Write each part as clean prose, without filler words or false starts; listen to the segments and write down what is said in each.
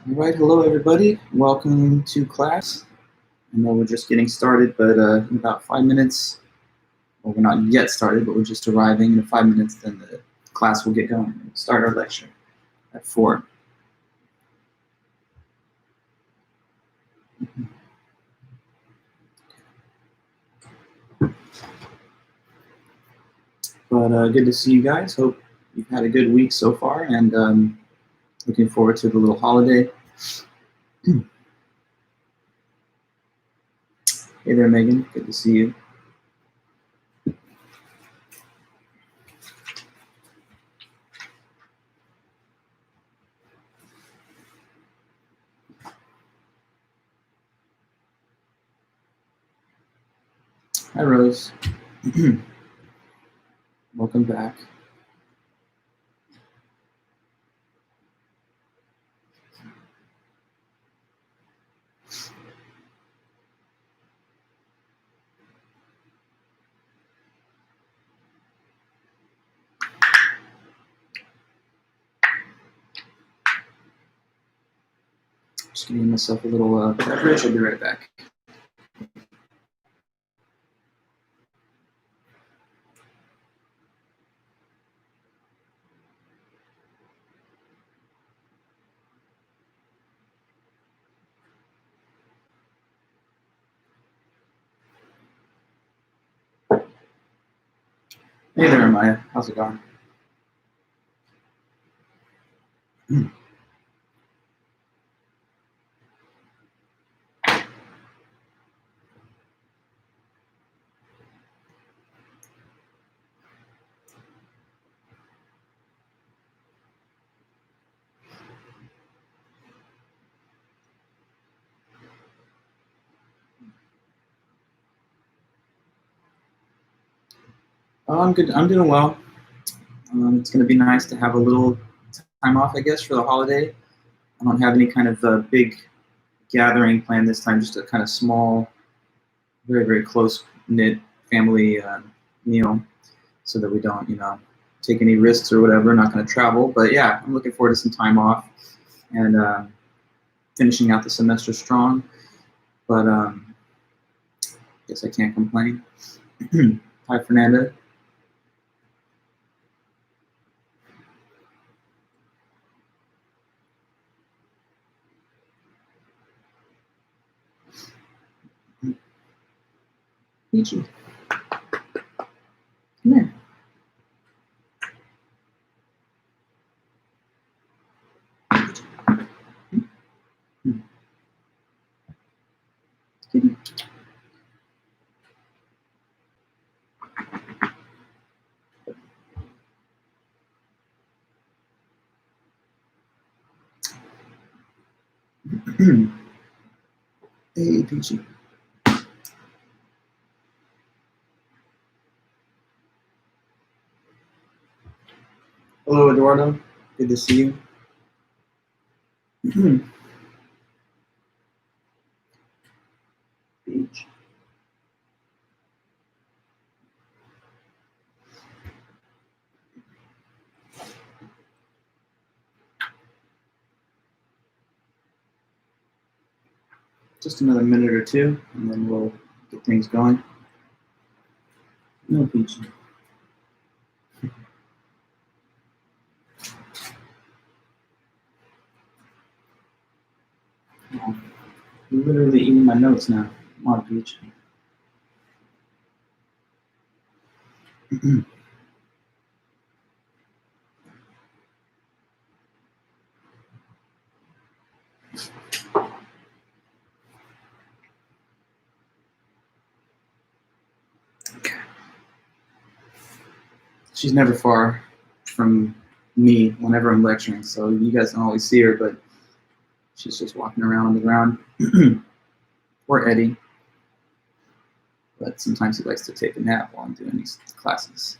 All right, hello everybody. Welcome to class. I know we're just getting started, but in about 5 minutes, well, we're not yet started, but we're just arriving. In 5 minutes, then the class will get going. We'll start our lecture at 4. But good to see you guys. Hope you've had a good week so far, and looking forward to the little holiday. Hey there, Megan. Good to see you. Hi, Rose. Welcome back. Just getting myself a little beverage. I'll be right back. Hey there, Maya. How's it going? Oh, I'm good. I'm doing well. It's going to be nice to have a little time off, I guess, for the holiday. I don't have any kind of big gathering planned this time, just a kind of small, very, very close-knit family meal so that we don't, take any risks or whatever. Not going to travel. But yeah, I'm looking forward to some time off and finishing out the semester strong. But I guess I can't complain. Hi, Fernanda. Peachy. Come here. Kitty. Hey, Peachy. Hello, Eduardo. Good to see you. Beach. Just another minute or two, and then we'll get things going. No, Peachy. Oh, you're literally eating my notes now. Come on, Peach. She's never far from me whenever I'm lecturing, so you guys don't always see her, but she's just walking around on the ground. Or Eddie. But sometimes he likes to take a nap while I'm doing these classes.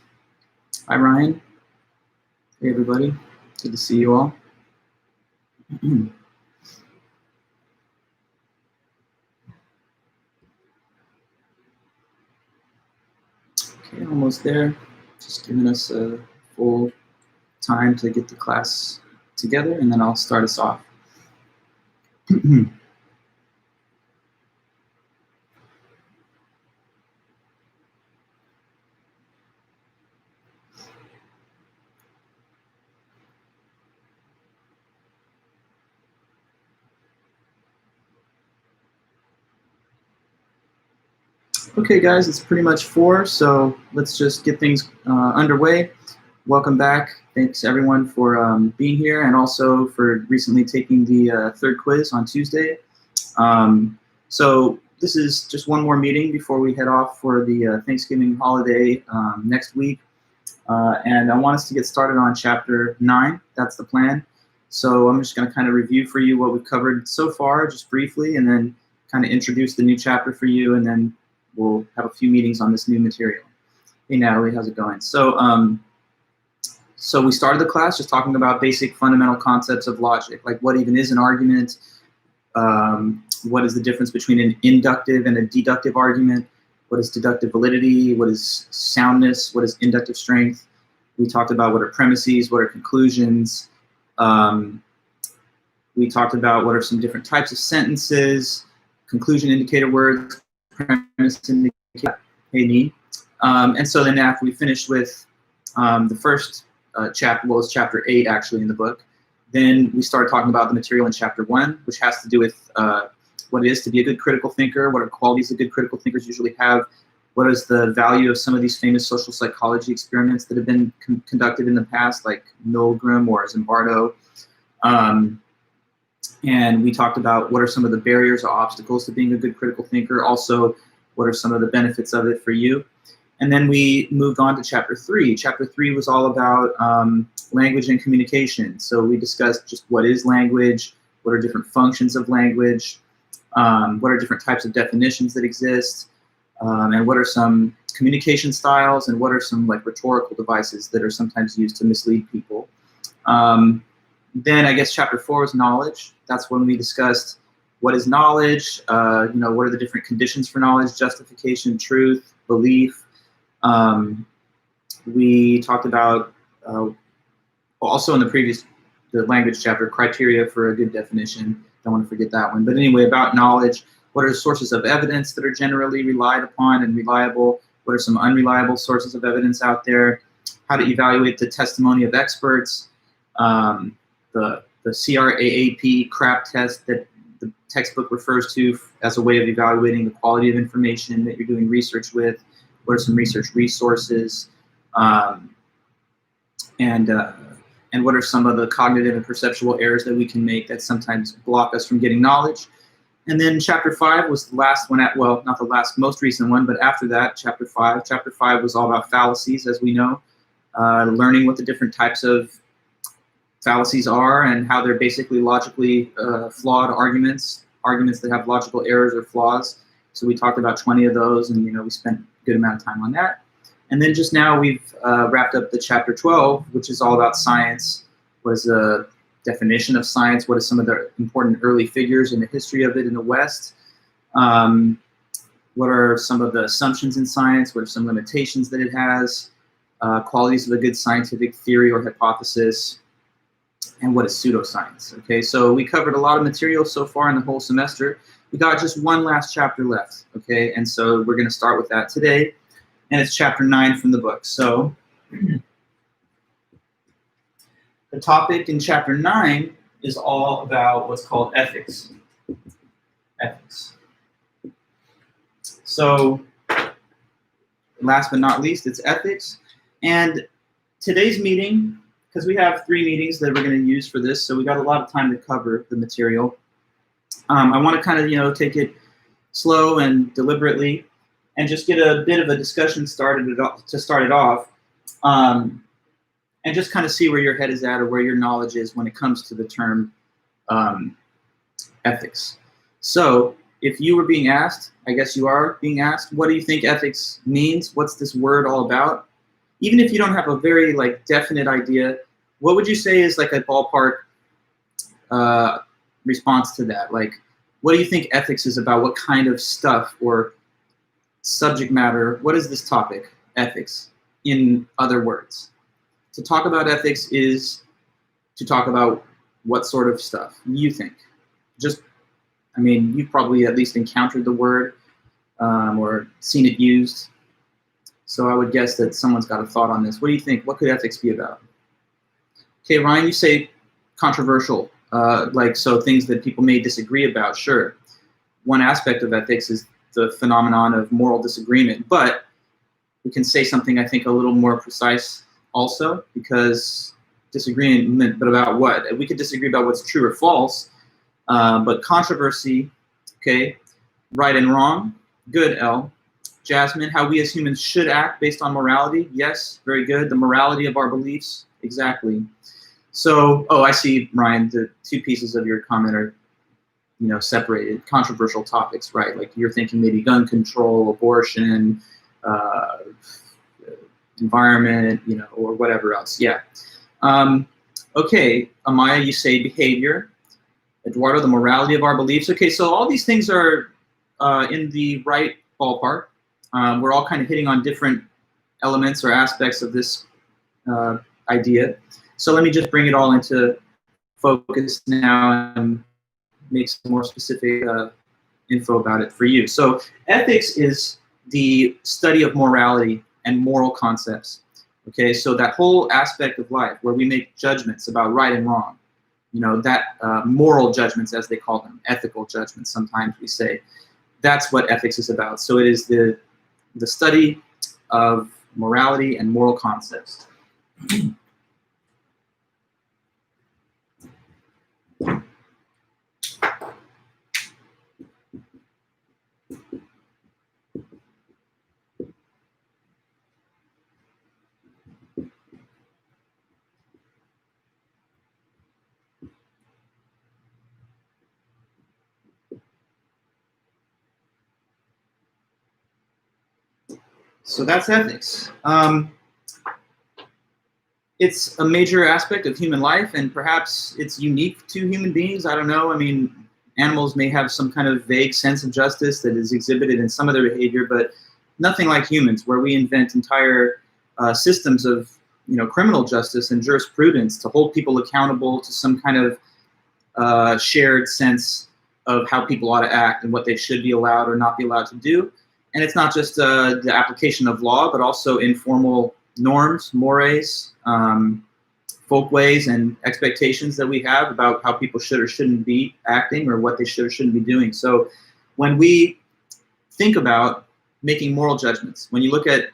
Hi, Ryan. Hey, everybody. Good to see you all. Okay, almost there. Just giving us a full time to get the class together, and then I'll start us off. Okay, guys, it's pretty much 4, so let's just get things underway. Welcome back. Thanks, everyone, for being here and also for recently taking the third quiz on Tuesday. So this is just one more meeting before we head off for the Thanksgiving holiday next week. And I want us to get started on Chapter 9. That's the plan. So I'm just going to kind of review for you what we've covered so far, just briefly, and then kind of introduce the new chapter for you, and then we'll have a few meetings on this new material. Hey, Natalie, how's it going? So we started the class just talking about basic fundamental concepts of logic, like what even is an argument, what is the difference between an inductive and a deductive argument, what is deductive validity, what is soundness, what is inductive strength. We talked about what are premises, what are conclusions. We talked about what are some different types of sentences, conclusion indicator words, premise indicator, hey, me. And so then after we finished with the first chapter, well, it was chapter 8 actually in the book, then we started talking about the material in chapter 1, which has to do with what it is to be a good critical thinker, what are qualities that good critical thinkers usually have, what is the value of some of these famous social psychology experiments that have been conducted in the past, like Milgram or Zimbardo. And we talked about what are some of the barriers or obstacles to being a good critical thinker, also what are some of the benefits of it for you. And then we moved on to chapter 3. Chapter 3 was all about language and communication. So we discussed just what is language, what are different functions of language, what are different types of definitions that exist, and what are some communication styles, and what are some like rhetorical devices that are sometimes used to mislead people. Then I guess chapter 4 was knowledge. That's when we discussed what is knowledge, what are the different conditions for knowledge, justification, truth, belief. We talked about, also in the language chapter, criteria for a good definition. Don't want to forget that one. But anyway, about knowledge, what are sources of evidence that are generally relied upon and reliable? What are some unreliable sources of evidence out there? How to evaluate the testimony of experts, the CRAAP CRAP test that the textbook refers to as a way of evaluating the quality of information that you're doing research with. What are some research resources? And what are some of the cognitive and perceptual errors that we can make that sometimes block us from getting knowledge? And then chapter 5 was the last one, well, not the last, most recent one, but after that, chapter 5. Chapter 5 was all about fallacies, as we know, learning what the different types of fallacies are and how they're basically logically flawed arguments that have logical errors or flaws. So we talked about 20 of those, and we spent a good amount of time on that. And then just now we've wrapped up the chapter 12, which is all about science. What is the definition of science? What are some of the important early figures in the history of it in the West? What are some of the assumptions in science? What are some limitations that it has? Qualities of a good scientific theory or hypothesis? And what is pseudoscience? Okay, so we covered a lot of material so far in the whole semester. We got just one last chapter left, okay? And so we're going to start with that today. And it's chapter 9 from the book. So the topic in chapter 9 is all about what's called ethics. Ethics. So last but not least, it's ethics. And today's meeting, because we have 3 meetings that we're going to use for this, so we got a lot of time to cover the material. I want to kind of, take it slow and deliberately and just get a bit of a discussion started to start it off, and just kind of see where your head is at or where your knowledge is when it comes to the term ethics. So if you were being asked, I guess you are being asked, what do you think ethics means? What's this word all about? Even if you don't have a very definite idea, what would you say is a ballpark response to that? What do you think ethics is about? What kind of stuff or subject matter? What is this topic, ethics, in other words? To talk about ethics is to talk about what sort of stuff you think. Just I mean, you've probably at least encountered the word or seen it used. So I would guess that someone's got a thought on this. What do you think? What could ethics be about? Okay, Ryan, you say controversial, so things that people may disagree about. Sure. One aspect of ethics is the phenomenon of moral disagreement, but we can say something, I think, a little more precise also, because disagreement, but about what? We could disagree about what's true or false, but controversy, okay, right and wrong, good, L. Jasmine, how we as humans should act based on morality, yes, very good. The morality of our beliefs, exactly. So, I see, Ryan, the two pieces of your comment are, separated. Controversial topics, right? Like you're thinking maybe gun control, abortion, environment, or whatever else. Yeah. Okay, Amaya, you say behavior. Eduardo, the morality of our beliefs. Okay, so all these things are in the right ballpark. We're all kind of hitting on different elements or aspects of this idea. So let me just bring it all into focus now and make some more specific info about it for you. So ethics is the study of morality and moral concepts. Okay, so that whole aspect of life where we make judgments about right and wrong, moral judgments, as they call them, ethical judgments, sometimes we say. That's what ethics is about. So it is the study of morality and moral concepts. So that's ethics. It's a major aspect of human life, and perhaps it's unique to human beings. I don't know. I mean, animals may have some kind of vague sense of justice that is exhibited in some of their behavior, but nothing like humans, where we invent entire systems of criminal justice and jurisprudence to hold people accountable to some kind of shared sense of how people ought to act and what they should be allowed or not be allowed to do. And it's not just the application of law, but also informal norms, mores, folkways, and expectations that we have about how people should or shouldn't be acting or what they should or shouldn't be doing. So when we think about making moral judgments, when you look at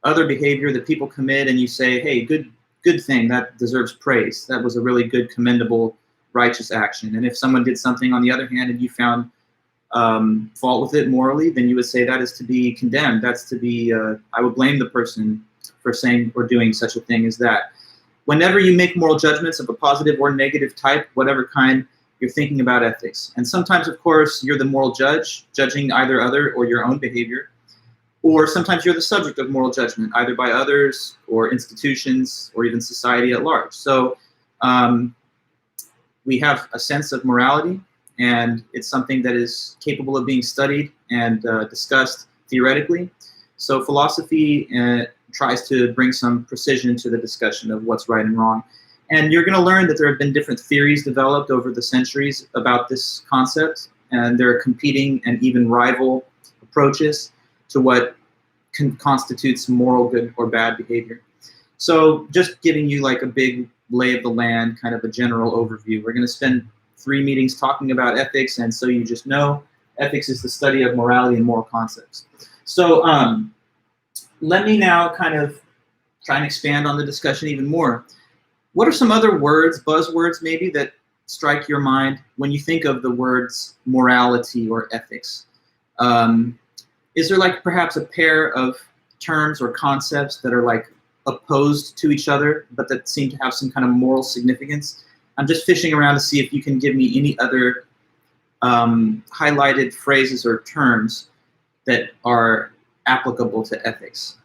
other behavior that people commit and you say, hey, good thing, that deserves praise. That was a really good, commendable, righteous action. And if someone did something, on the other hand, and you found fault with it morally, then you would say that is to be condemned. That's to be, I would blame the person for saying or doing such a thing as that. Whenever you make moral judgments of a positive or negative type, whatever kind, you're thinking about ethics. And sometimes, of course, you're the moral judge, judging either other or your own behavior. Or sometimes you're the subject of moral judgment, either by others or institutions or even society at large. So we have a sense of morality, and it's something that is capable of being studied and discussed theoretically. So philosophy tries to bring some precision to the discussion of what's right and wrong. And you're going to learn that there have been different theories developed over the centuries about this concept, and there are competing and even rival approaches to what constitutes moral good or bad behavior. So just giving you like a big lay of the land, kind of a general overview. We're going to spend 3 meetings talking about ethics, and so you just know, ethics is the study of morality and moral concepts. So let me now kind of try and expand on the discussion even more. What are some other words, buzzwords maybe, that strike your mind when you think of the words morality or ethics? Is there like perhaps a pair of terms or concepts that are like opposed to each other, but that seem to have some kind of moral significance? I'm just fishing around to see if you can give me any other highlighted phrases or terms that are applicable to ethics.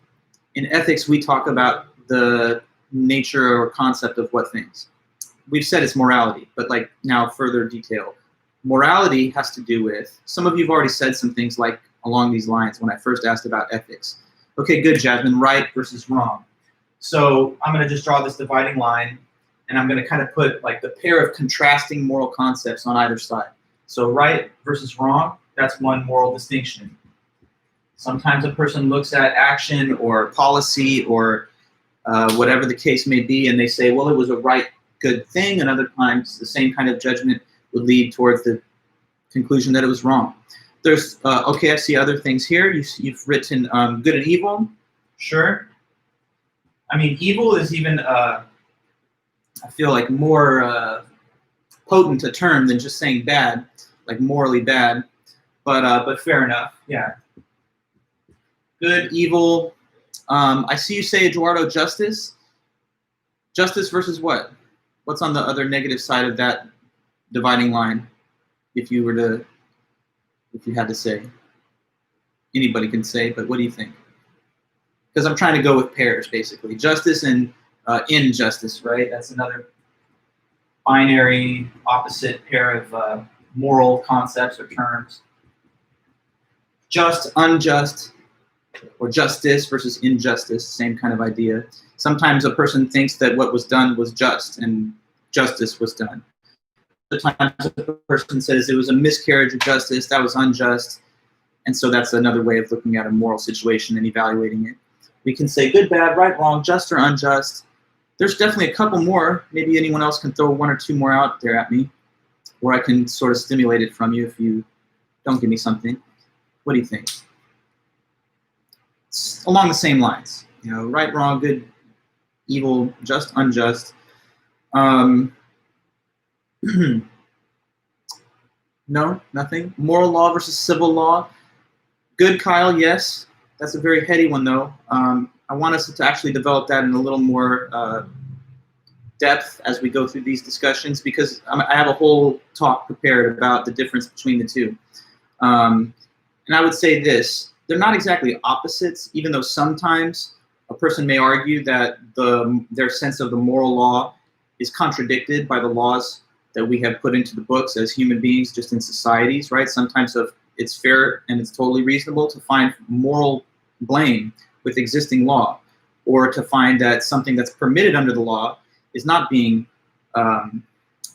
In ethics, we talk about the nature or concept of what things. We've said it's morality, but like now further detail. Morality has to do with, some of you have already said some things like along these lines when I first asked about ethics. Okay, good, Jasmine, right versus wrong. So I'm going to just draw this dividing line, and I'm going to kind of put like the pair of contrasting moral concepts on either side. So right versus wrong, that's one moral distinction. Sometimes a person looks at action or policy or whatever the case may be, and they say, well, it was a right, good thing, and other times the same kind of judgment would lead towards the conclusion that it was wrong. There's, okay, I see other things here. You've written good and evil. Sure. I mean, evil is even, I feel like, more potent a term than just saying bad, like morally bad. But fair enough, yeah. Good, evil. I see you say, Eduardo, justice. Justice versus what? What's on the other negative side of that dividing line? If you had to say. Anybody can say, but what do you think? Because I'm trying to go with pairs, basically. Justice and injustice, right? That's another binary opposite pair of moral concepts or terms. Just, unjust, or justice versus injustice, same kind of idea. Sometimes a person thinks that what was done was just and justice was done. Other times a person says it was a miscarriage of justice, that was unjust, and so that's another way of looking at a moral situation and evaluating it. We can say good, bad, right, wrong, just or unjust. There's definitely a couple more. Maybe anyone else can throw one or two more out there at me, or I can sort of stimulate it from you if you don't give me something. What do you think? It's along the same lines, you know, right, wrong, good, evil, just, unjust. No, nothing. Moral law versus civil law. Good, Kyle, yes. That's a very heady one, though. I want us to actually develop that in a little more depth as we go through these discussions, because I have a whole talk prepared about the difference between the two. And I would say this, they're not exactly opposites, even though sometimes a person may argue that their sense of the moral law is contradicted by the laws that we have put into the books as human beings, just in societies, right? Sometimes it's fair and it's totally reasonable to find moral blame with existing law, or to find that something that's permitted under the law is not being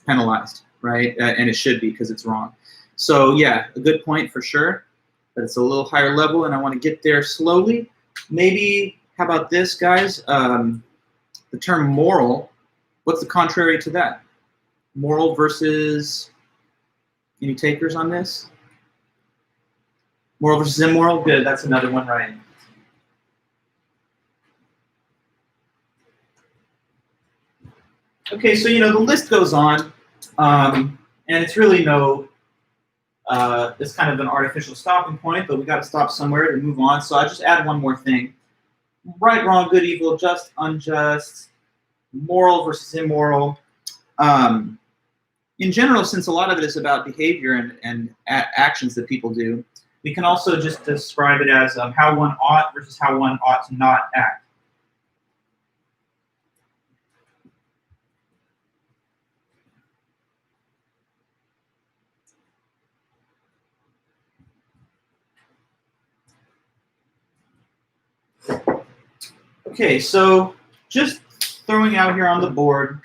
penalized, right? And it should be, because it's wrong. So yeah, a good point for sure, but it's a little higher level, and I want to get there slowly. Maybe, how about this, guys? The term moral, what's the contrary to that? Moral versus, any takers on this? Moral versus immoral? Good, that's another one, right. Okay, so, you know, the list goes on, and it's really no, it's kind of an artificial stopping point, but we got to stop somewhere to move on. So I just add one more thing. Right, wrong, good, evil, just, unjust, moral versus immoral. In general, since a lot of it is about behavior and actions that people do, we can also just describe it as how one ought versus how one ought to not act. Okay, so just throwing out here on the board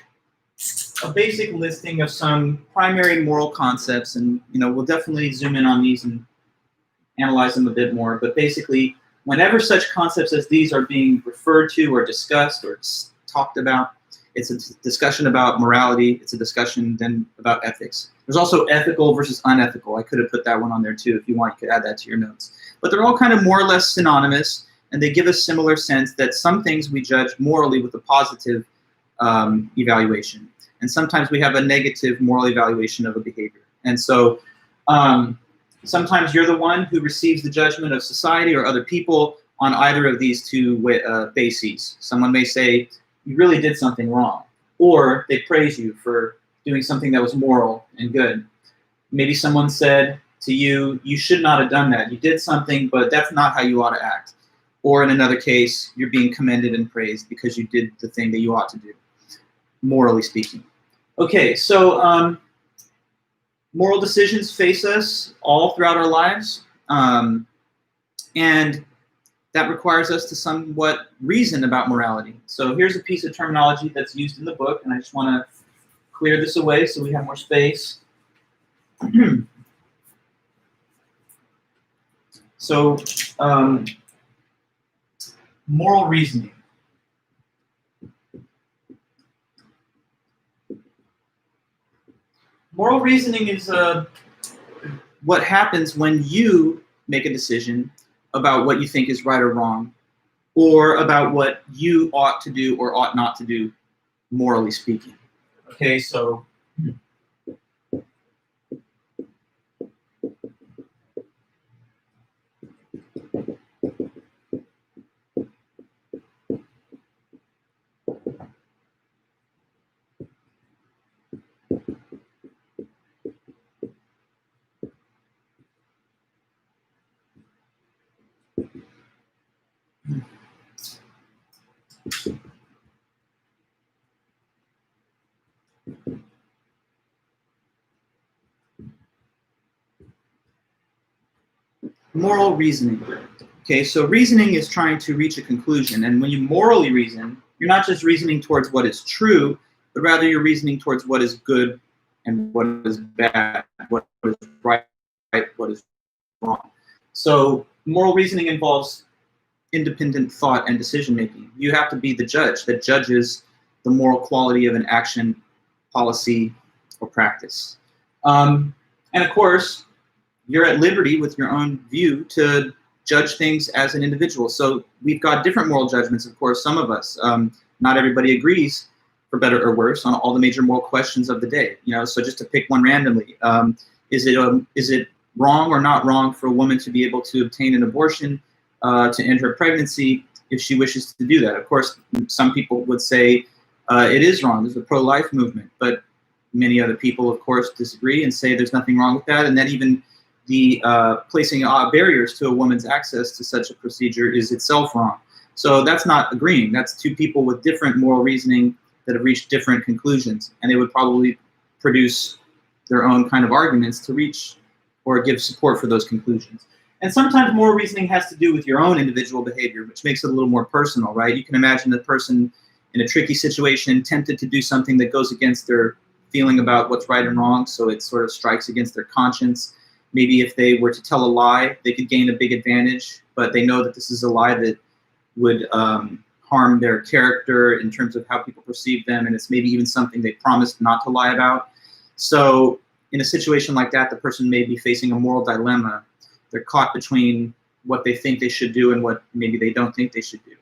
a basic listing of some primary moral concepts, and you know, we'll definitely zoom in on these and analyze them a bit more. But basically, whenever such concepts as these are being referred to or discussed or talked about, it's a discussion about morality. It's a discussion then about ethics. There's also ethical versus unethical. I could have put that one on there too. If you want, you could add that to your notes. But they're all kind of more or less synonymous, and they give a similar sense that some things we judge morally with a positive evaluation, and sometimes we have a negative moral evaluation of a behavior. And so sometimes you're the one who receives the judgment of society or other people on either of these two bases. Someone may say, you really did something wrong, or they praise you for doing something that was moral and good. Maybe someone said to you, you should not have done that. You did something, but that's not how you ought to act. Or in another case, you're being commended and praised because you did the thing that you ought to do, morally speaking. Okay, so moral decisions face us all throughout our lives, and that requires us to somewhat reason about morality. So here's a piece of terminology that's used in the book, and I just want to clear this away so we have more space. So, moral reasoning. Moral reasoning is what happens when you make a decision about what you think is right or wrong, or about what you ought to do or ought not to do, morally speaking. Okay, so moral reasoning. Okay, so reasoning is trying to reach a conclusion, and when you morally reason, you're not just reasoning towards what is true, but rather you're reasoning towards what is good and what is bad, what is right, what is wrong. So moral reasoning involves independent thought and decision making. You have to be the judge that judges the moral quality of an action, policy, or practice. And of course, you're at liberty with your own view to judge things as an individual. So we've got different moral judgments, of course, some of us. Not everybody agrees, for better or worse, on all the major moral questions of the day. So just to pick one randomly, is it wrong or not wrong for a woman to be able to obtain an abortion, to end her pregnancy if she wishes to do that? Of course, some people would say it is wrong. There's a pro-life movement, but many other people, of course, disagree and say there's nothing wrong with that, and that even the placing barriers to a woman's access to such a procedure is itself wrong. So that's not agreeing. That's two people with different moral reasoning that have reached different conclusions, and they would probably produce their own kind of arguments to reach or give support for those conclusions. And sometimes moral reasoning has to do with your own individual behavior, which makes it a little more personal, right? You can imagine a person in a tricky situation tempted to do something that goes against their feeling about what's right and wrong, so it sort of strikes against their conscience. Maybe if they were to tell a lie, they could gain a big advantage, but they know that this is a lie that would harm their character in terms of how people perceive them, and it's maybe even something they promised not to lie about. So in a situation like that, the person may be facing a moral dilemma. They're caught between what they think they should do and what maybe they don't think they should do.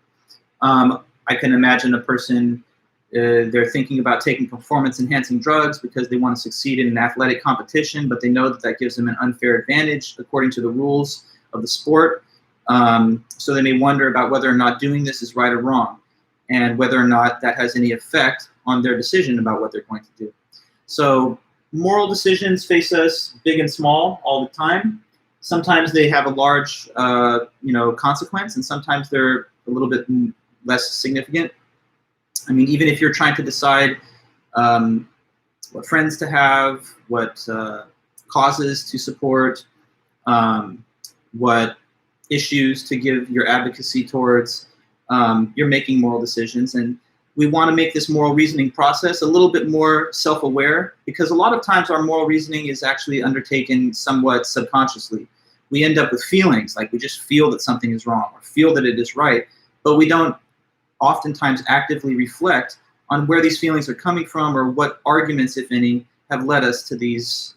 I can imagine a person, they're thinking about taking performance-enhancing drugs because they want to succeed in an athletic competition, but they know that that gives them an unfair advantage according to the rules of the sport. So they may wonder about whether or not doing this is right or wrong, and whether or not that has any effect on their decision about what they're going to do. So moral decisions face us big and small all the time. Sometimes they have a large consequence, and sometimes they're a little bit less significant. I mean, even if you're trying to decide what friends to have, what causes to support, what issues to give your advocacy towards, you're making moral decisions. And we want to make this moral reasoning process a little bit more self-aware, because a lot of times our moral reasoning is actually undertaken somewhat subconsciously. We end up with feelings, like we just feel that something is wrong or feel that it is right, but we don't oftentimes actively reflect on where these feelings are coming from or what arguments, if any, have led us to these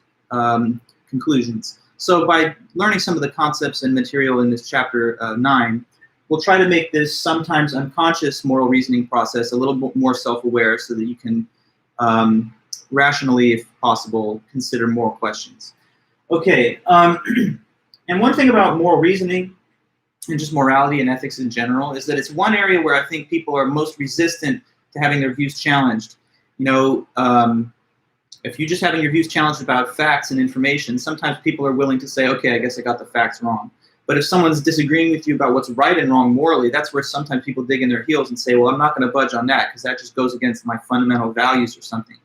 conclusions. So by learning some of the concepts and material in this chapter 9, we'll try to make this sometimes unconscious moral reasoning process a little bit more self-aware, so that you can rationally, if possible, consider moral questions. Okay, and one thing about moral reasoning and just morality and ethics in general is that it's one area where I think people are most resistant to having their views challenged. If you're just having your views challenged about facts and information, sometimes people are willing to say, okay, I guess I got the facts wrong. But if someone's disagreeing with you about what's right and wrong morally, that's where sometimes people dig in their heels and say, well, I'm not going to budge on that because that just goes against my fundamental values or something.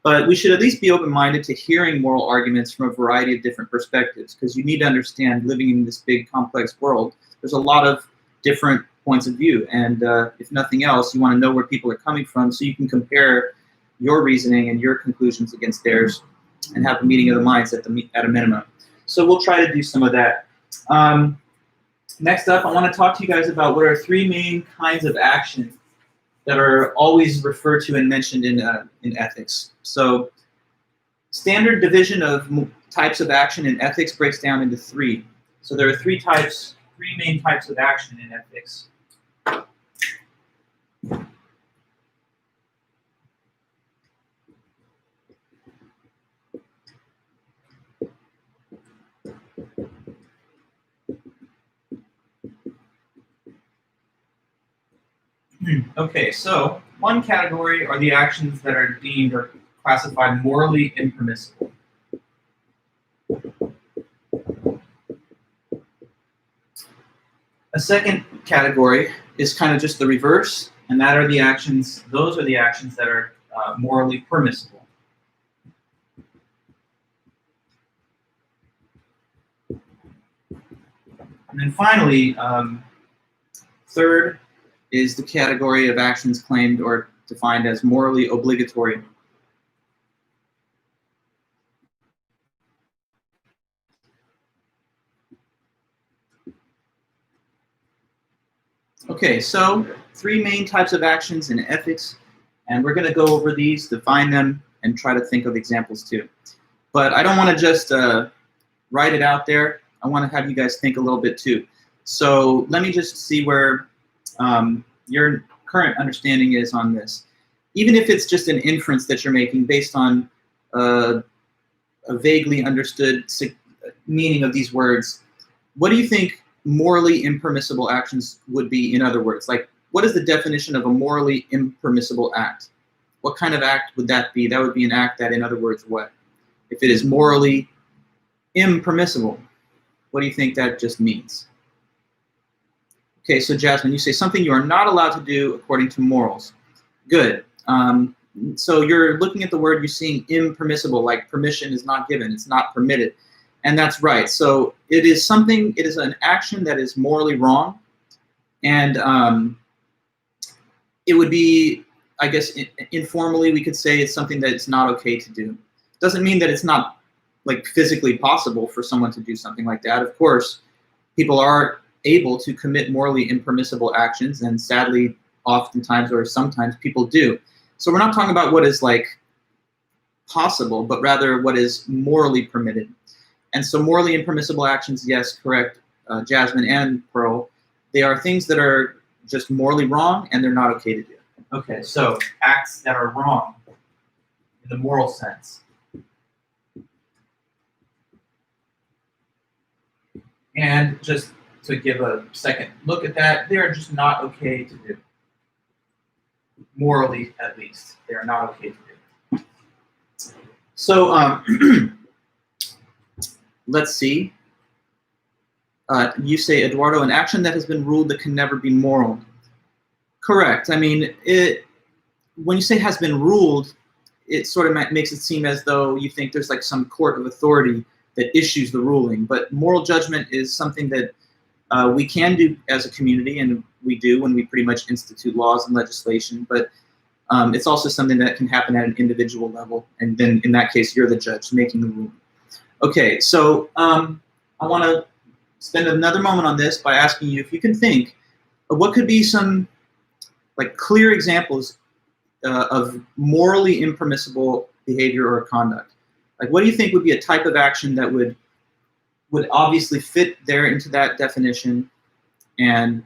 But we should at least be open-minded to hearing moral arguments from a variety of different perspectives, because you need to understand, living in this big, complex world, there's a lot of different points of view. And if nothing else, you want to know where people are coming from so you can compare your reasoning and your conclusions against theirs and have a meeting of the minds at a minimum. So we'll try to do some of that. Next up, I want to talk to you guys about what are three main kinds of action that are always referred to and mentioned in ethics. So standard division of types of action in ethics breaks down into three. So there are three main types of action in ethics. Okay, so one category are the actions that are deemed or classified morally impermissible. A second category is kind of just the reverse, and those are the actions that are morally permissible. And then finally, third is the category of actions claimed or defined as morally obligatory. Okay, so three main types of actions in ethics, and we're going to go over these, define them, and try to think of examples too. But I don't want to just write it out there. I want to have you guys think a little bit too. So let me just see where your current understanding is on this. Even if it's just an inference that you're making based on a vaguely understood meaning of these words, what do you think morally impermissible actions would be? In other words, like, what is the definition of a morally impermissible act? What kind of act would that be? That would be an act that, in other words, what? If it is morally impermissible, what do you think that just means? Okay, so Jasmine, you say something you are not allowed to do according to morals. Good. So you're looking at the word, you're seeing impermissible, like permission is not given, it's not permitted. And that's right. So it is an action that is morally wrong. And it would be, I guess, informally, we could say it's something that it's not okay to do. Doesn't mean that it's not like physically possible for someone to do something like that. Of course, people are able to commit morally impermissible actions, and sadly, oftentimes or sometimes people do. So we're not talking about what is like possible, but rather what is morally permitted. And so morally impermissible actions, yes, correct, Jasmine and Pearl, they are things that are just morally wrong and they're not okay to do. Okay, so acts that are wrong in the moral sense. And just to give a second look at that, they are just not okay to do. Morally, at least, they are not okay to do. So let's see. You say, Eduardo, an action that has been ruled that can never be moral. Correct. I mean, when you say has been ruled, it sort of makes it seem as though you think there's like some court of authority that issues the ruling. But moral judgment is something that we can do as a community, and we do when we pretty much institute laws and legislation. But it's also something that can happen at an individual level. And then in that case, you're the judge making the ruling. Okay, so I want to spend another moment on this by asking you if you can think of what could be some like clear examples of morally impermissible behavior or conduct. Like, what do you think would be a type of action that would obviously fit there into that definition and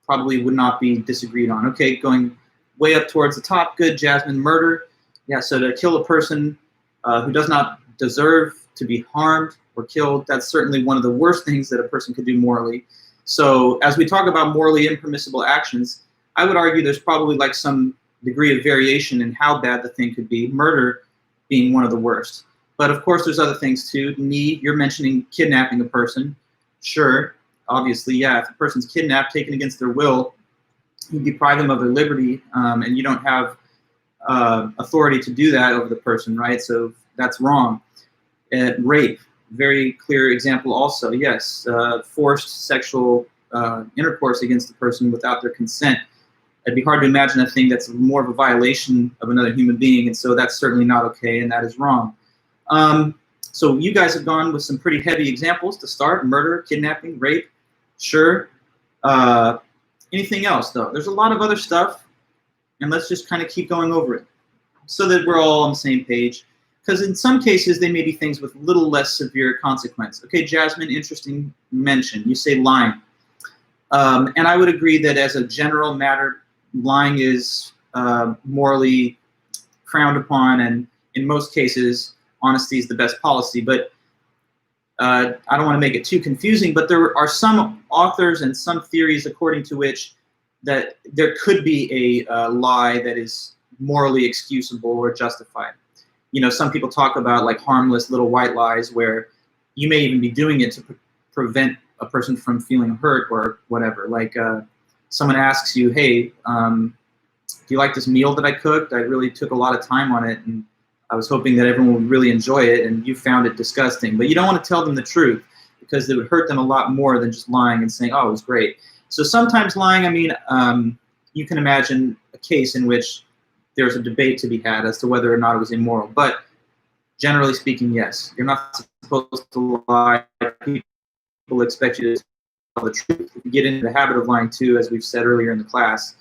probably would not be disagreed on? Okay, going way up towards the top. Good, Jasmine. Murder. Yeah, so to kill a person who does not deserve to be harmed or killed, that's certainly one of the worst things that a person could do morally. So as we talk about morally impermissible actions, I would argue there's probably like some degree of variation in how bad the thing could be, murder being one of the worst. But of course, there's other things too. You're mentioning kidnapping a person. Sure, obviously, yeah, if a person's kidnapped, taken against their will, you deprive them of their liberty, and you don't have authority to do that over the person, right? So that's wrong. Rape, very clear example also. Yes, forced sexual intercourse against a person without their consent. It'd be hard to imagine a thing that's more of a violation of another human being, and so that's certainly not okay, and that is wrong. So you guys have gone with some pretty heavy examples to start: murder, kidnapping, rape. Sure. Uh, Anything else, though? There's a lot of other stuff, and let's just kind of keep going over it so that we're all on the same page. Because in some cases, they may be things with little less severe consequence. Okay, Jasmine, interesting mention. You say lying. And I would agree that as a general matter, lying is morally frowned upon, and in most cases, honesty is the best policy. But I don't want to make it too confusing, but there are some authors and some theories according to which that there could be a lie that is morally excusable or justified. You know, some people talk about like harmless little white lies where you may even be doing it to prevent a person from feeling hurt or whatever. Like someone asks you, hey, do you like this meal that I cooked? I really took a lot of time on it, and I was hoping that everyone would really enjoy it, and you found it disgusting. But you don't want to tell them the truth because it would hurt them a lot more than just lying and saying, oh, it was great. So sometimes lying, I mean, you can imagine a case in which there's a debate to be had as to whether or not it was immoral. But generally speaking, yes. You're not supposed to lie. People expect you to tell the truth. If you get into the habit of lying too, as we've said earlier in the class,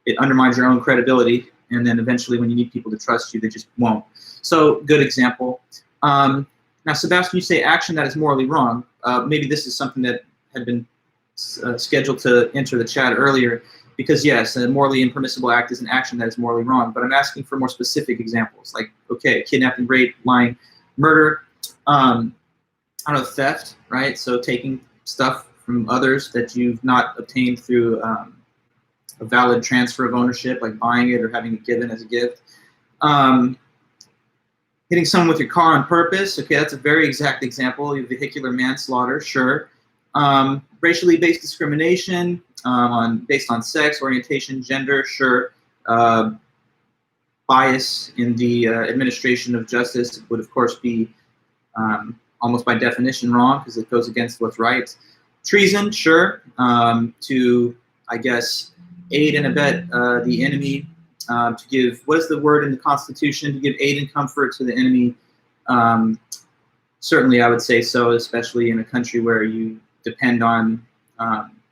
it undermines your own credibility, and then eventually when you need people to trust you, they just won't. So, good example. Now, Sebastian, you say action that is morally wrong. Maybe this is something that had been scheduled to enter the chat earlier, because yes, a morally impermissible act is an action that is morally wrong, but I'm asking for more specific examples, like, okay, kidnapping, rape, lying, murder, I don't know, theft, right? So taking stuff from others that you've not obtained through a valid transfer of ownership, like buying it or having it given as a gift. Hitting someone with your car on purpose, okay, that's a very exact example. Vehicular manslaughter, sure. Racially based discrimination based on sex, orientation, gender, sure. Bias in the administration of justice would, of course, be almost by definition wrong because it goes against what's right. Treason, sure. To, I guess, aid and abet the enemy. To give, what is the word in the Constitution? To give aid and comfort to the enemy. Certainly, I would say so, especially in a country where you depend on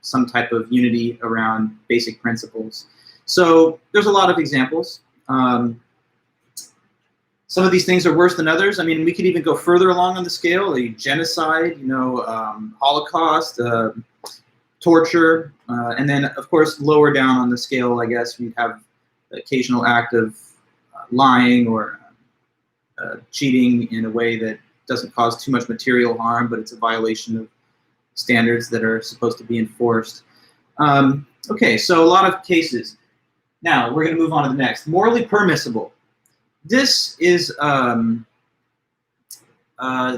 some type of unity around basic principles. So there's a lot of examples. Some of these things are worse than others. I mean, we could even go further along on the scale, like genocide, you know, Holocaust, torture, and then, of course, lower down on the scale, I guess, we have the occasional act of lying or cheating in a way that doesn't cause too much material harm, but it's a violation of standards that are supposed to be enforced. Okay, so a lot of cases. Now, we're going to move on to the next. Morally permissible. This is the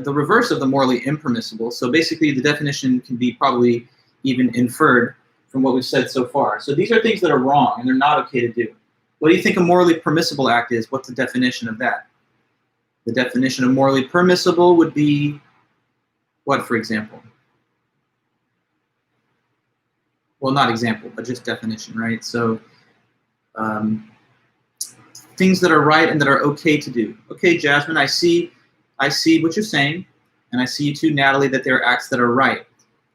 reverse of the morally impermissible. So basically, the definition can be probably even inferred from what we've said so far. So these are things that are wrong, and they're not okay to do. What do you think a morally permissible act is? What's the definition of that? The definition of morally permissible would be what, for example? Well, not example, but just definition, right? So things that are right and that are okay to do. Okay, Jasmine, I see what you're saying, and I see you too, Natalie, that there are acts that are right.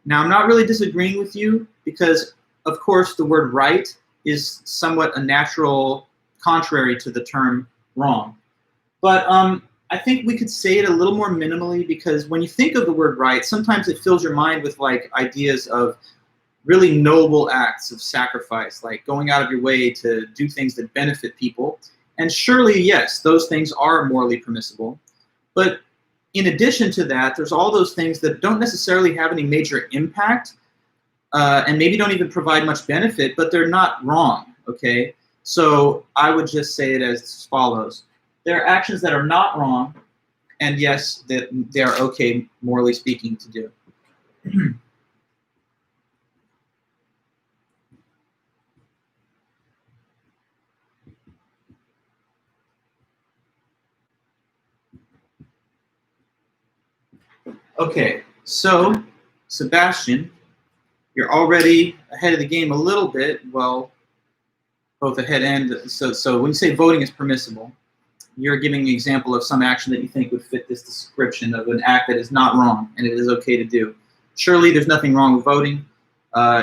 Now, I'm not really disagreeing with you because, of course, the word right is somewhat a natural contrary to the term wrong. But I think we could say it a little more minimally, because when you think of the word right, sometimes it fills your mind with like ideas of really noble acts of sacrifice, like going out of your way to do things that benefit people. And surely, yes, those things are morally permissible. But in addition to that, there's all those things that don't necessarily have any major impact and maybe don't even provide much benefit, but they're not wrong, okay? So I would just say it as follows. There are actions that are not wrong, and yes, that they are okay, morally speaking, to do. Okay, so Sebastian, you're already ahead of the game a little bit. Well, both ahead and so when you say voting is permissible, you're giving an example of some action that you think would fit this description of an act that is not wrong and it is okay to do. Surely there's nothing wrong with voting.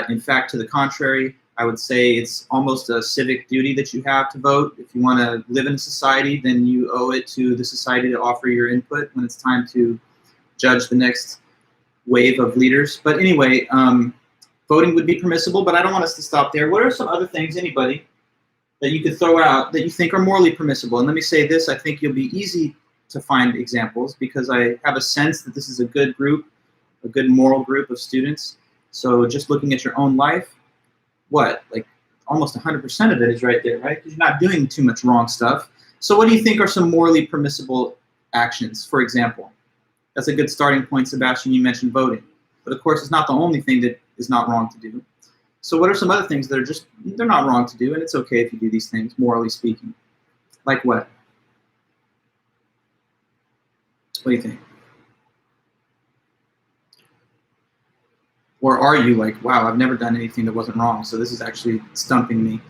In fact, to the contrary, I would say it's almost a civic duty that you have to vote. If you want to live in a society, then you owe it to the society to offer your input when it's time to judge the next wave of leaders. But anyway, voting would be permissible, but I don't want us to stop there. What are some other things, anybody, that you could throw out that you think are morally permissible? And let me say this, I think you'll be easy to find examples because I have a sense that this is a good group, a good moral group of students. So just looking at your own life, what, like almost 100% of it is right there, right? Because you're not doing too much wrong stuff. So what do you think are some morally permissible actions, for example? That's a good starting point, Sebastian. You mentioned voting. But of course, it's not the only thing that is not wrong to do. So what are some other things that are just, they're not wrong to do, and it's okay if you do these things, morally speaking? Like what? What do you think? Or are you like, wow, I've never done anything that wasn't wrong, so this is actually stumping me?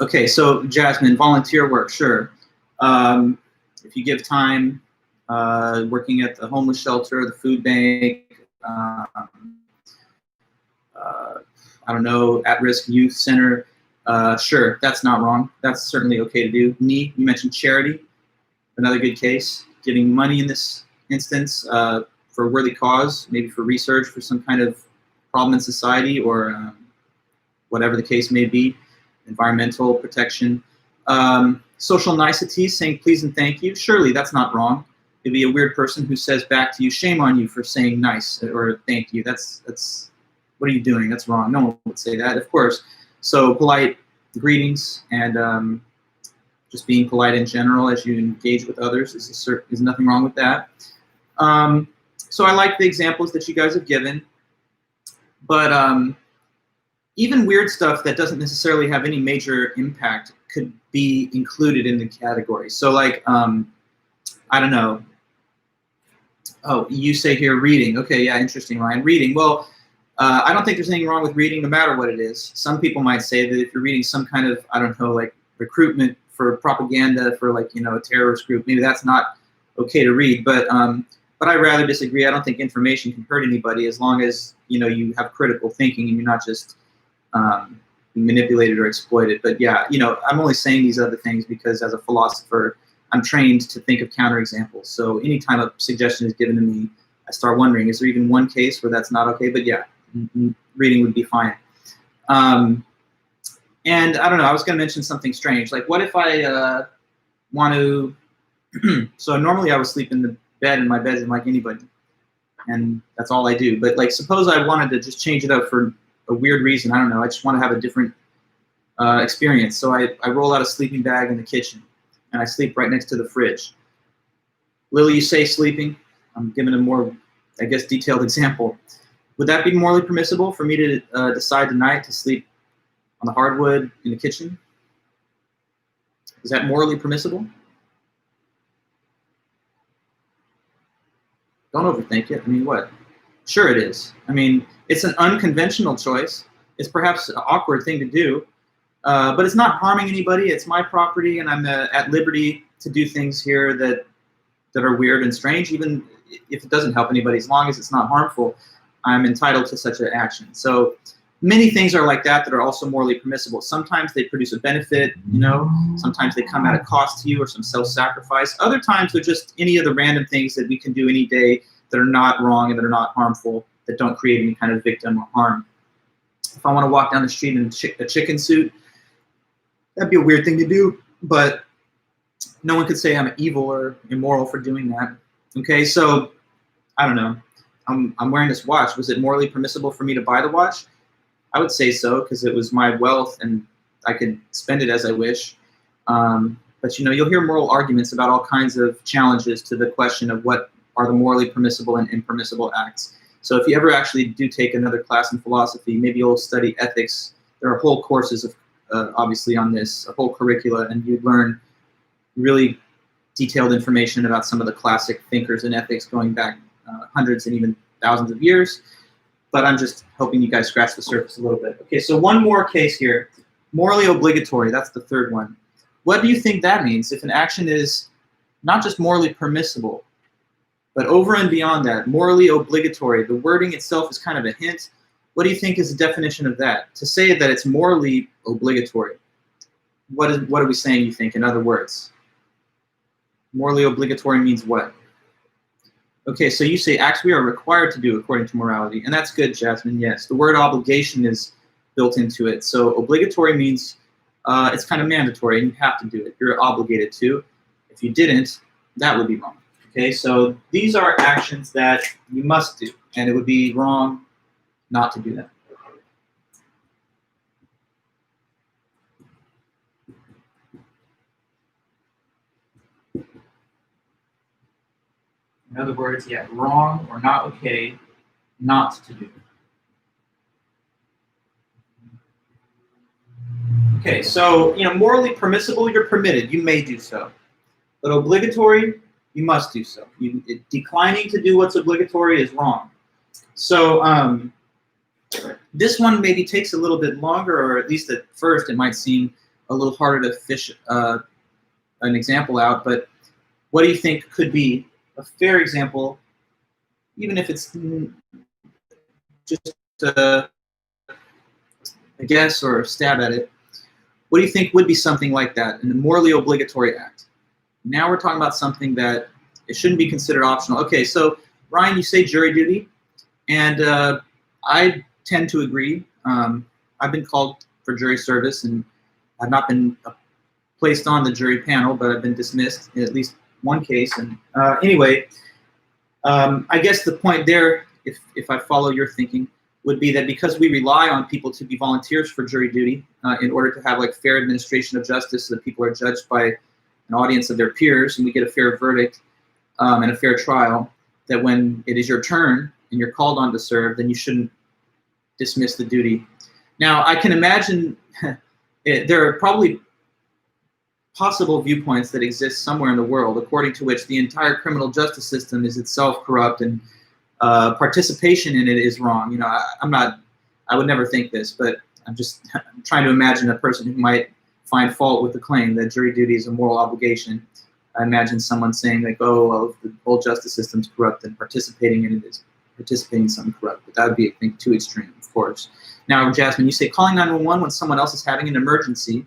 Okay, so Jasmine, volunteer work, sure. If you give time, working at the homeless shelter, the food bank, I don't know, at-risk youth center, sure, that's not wrong. That's certainly okay to do. You mentioned charity, another good case. Giving money in this instance for a worthy cause, maybe for research, for some kind of problem in society, or whatever the case may be, environmental protection. Social niceties, saying please and thank you, surely that's not wrong. It'd be a weird person who says back to you, shame on you for saying nice or thank you. That's what are you doing? That's wrong. No one would say that, of course. So polite greetings and just being polite in general as you engage with others is nothing wrong with that. So I like the examples that you guys have given, but even weird stuff that doesn't necessarily have any major impact could be included in the category. So like, I don't know. Oh, you say here reading. Okay, yeah, interesting, Ryan. Reading. Well, I don't think there's anything wrong with reading no matter what it is. Some people might say that if you're reading some kind of, I don't know, like recruitment for propaganda for like, you know, a terrorist group, maybe that's not okay to read. But I rather disagree. I don't think information can hurt anybody as long as, you know, you have critical thinking and you're not just manipulated or exploited. But yeah, you know, I'm only saying these other things because as a philosopher, I'm trained to think of counterexamples. So anytime a suggestion is given to me, I start wondering, is there even one case where that's not okay? But yeah, reading would be fine. And I don't know, I was going to mention something strange. Like, what if I want to, so normally I would sleep in the bed in my bedroom like anybody, and that's all I do. But like, suppose I wanted to just change it up for a weird reason. I don't know, I just want to have a different experience. So I roll out a sleeping bag in the kitchen, and I sleep right next to the fridge. Lily, you say sleeping. I'm giving a more, I guess, detailed example. Would that be morally permissible for me to decide tonight to sleep on the hardwood in the kitchen? Is that morally permissible? Don't overthink it. I mean, what? Sure it is. I mean, it's an unconventional choice. It's perhaps an awkward thing to do, but it's not harming anybody. It's my property, and I'm at liberty to do things here that are weird and strange, even if it doesn't help anybody. As long as it's not harmful, I'm entitled to such an action. So many things are like that are also morally permissible. Sometimes they produce a benefit, you know, sometimes they come at a cost to you or some self-sacrifice. Other times they're just any of the random things that we can do any day that are not wrong and that are not harmful, that don't create any kind of victim or harm. If I want to walk down the street in a chicken suit, that'd be a weird thing to do, but no one could say I'm evil or immoral for doing that. Okay, so I don't know. I'm wearing this watch. Was it morally permissible for me to buy the watch? I would say so, because it was my wealth and I could spend it as I wish. But you know, you'll hear moral arguments about all kinds of challenges to the question of what are the morally permissible and impermissible acts. So if you ever actually do take another class in philosophy, maybe you'll study ethics. There are whole courses of obviously on this, a whole curricula, and you learn really detailed information about some of the classic thinkers in ethics going back hundreds and even thousands of years. But I'm just hoping you guys scratch the surface a little bit. Okay, so one more case here. Morally obligatory, that's the third one. What do you think that means if an action is not just morally permissible, but over and beyond that, morally obligatory? The wording itself is kind of a hint. What do you think is the definition of that? To say that it's morally obligatory, what are we saying, you think, in other words? Morally obligatory means what? Okay, so you say acts we are required to do according to morality, and that's good, Jasmine, yes. The word obligation is built into it. So obligatory means it's kind of mandatory, and you have to do it. You're obligated to. If you didn't, that would be wrong. Okay, so these are actions that you must do, and it would be wrong not to do them. In other words, yeah, wrong or not okay not to do. Okay, so morally permissible, you're permitted, you may do so. But obligatory, you must do so. Declining to do what's obligatory is wrong. So this one maybe takes a little bit longer, or at least at first it might seem a little harder to fish an example out, but what do you think could be a fair example, even if it's just a guess or a stab at it? What do you think would be something like that in a morally obligatory act? Now we're talking about something that it shouldn't be considered optional. Okay, so Ryan, you say jury duty, and I tend to agree. I've been called for jury service, and I've not been placed on the jury panel, but I've been dismissed in at least one case. And anyway, I guess the point there, if I follow your thinking, would be that because we rely on people to be volunteers for jury duty in order to have like fair administration of justice, so that people are judged by an audience of their peers and we get a fair verdict and a fair trial, that when it is your turn and you're called on to serve, then you shouldn't dismiss the duty. Now, I can imagine there are probably possible viewpoints that exist somewhere in the world according to which the entire criminal justice system is itself corrupt and participation in it is wrong. I would never think this, but I'm trying to imagine a person who might find fault with the claim that jury duty is a moral obligation. I imagine someone saying like, oh, well, if the whole justice system's corrupt, then participating in it is participating in something corrupt. But that would be, I think, too extreme, of course. Now, Jasmine, you say calling 911 when someone else is having an emergency.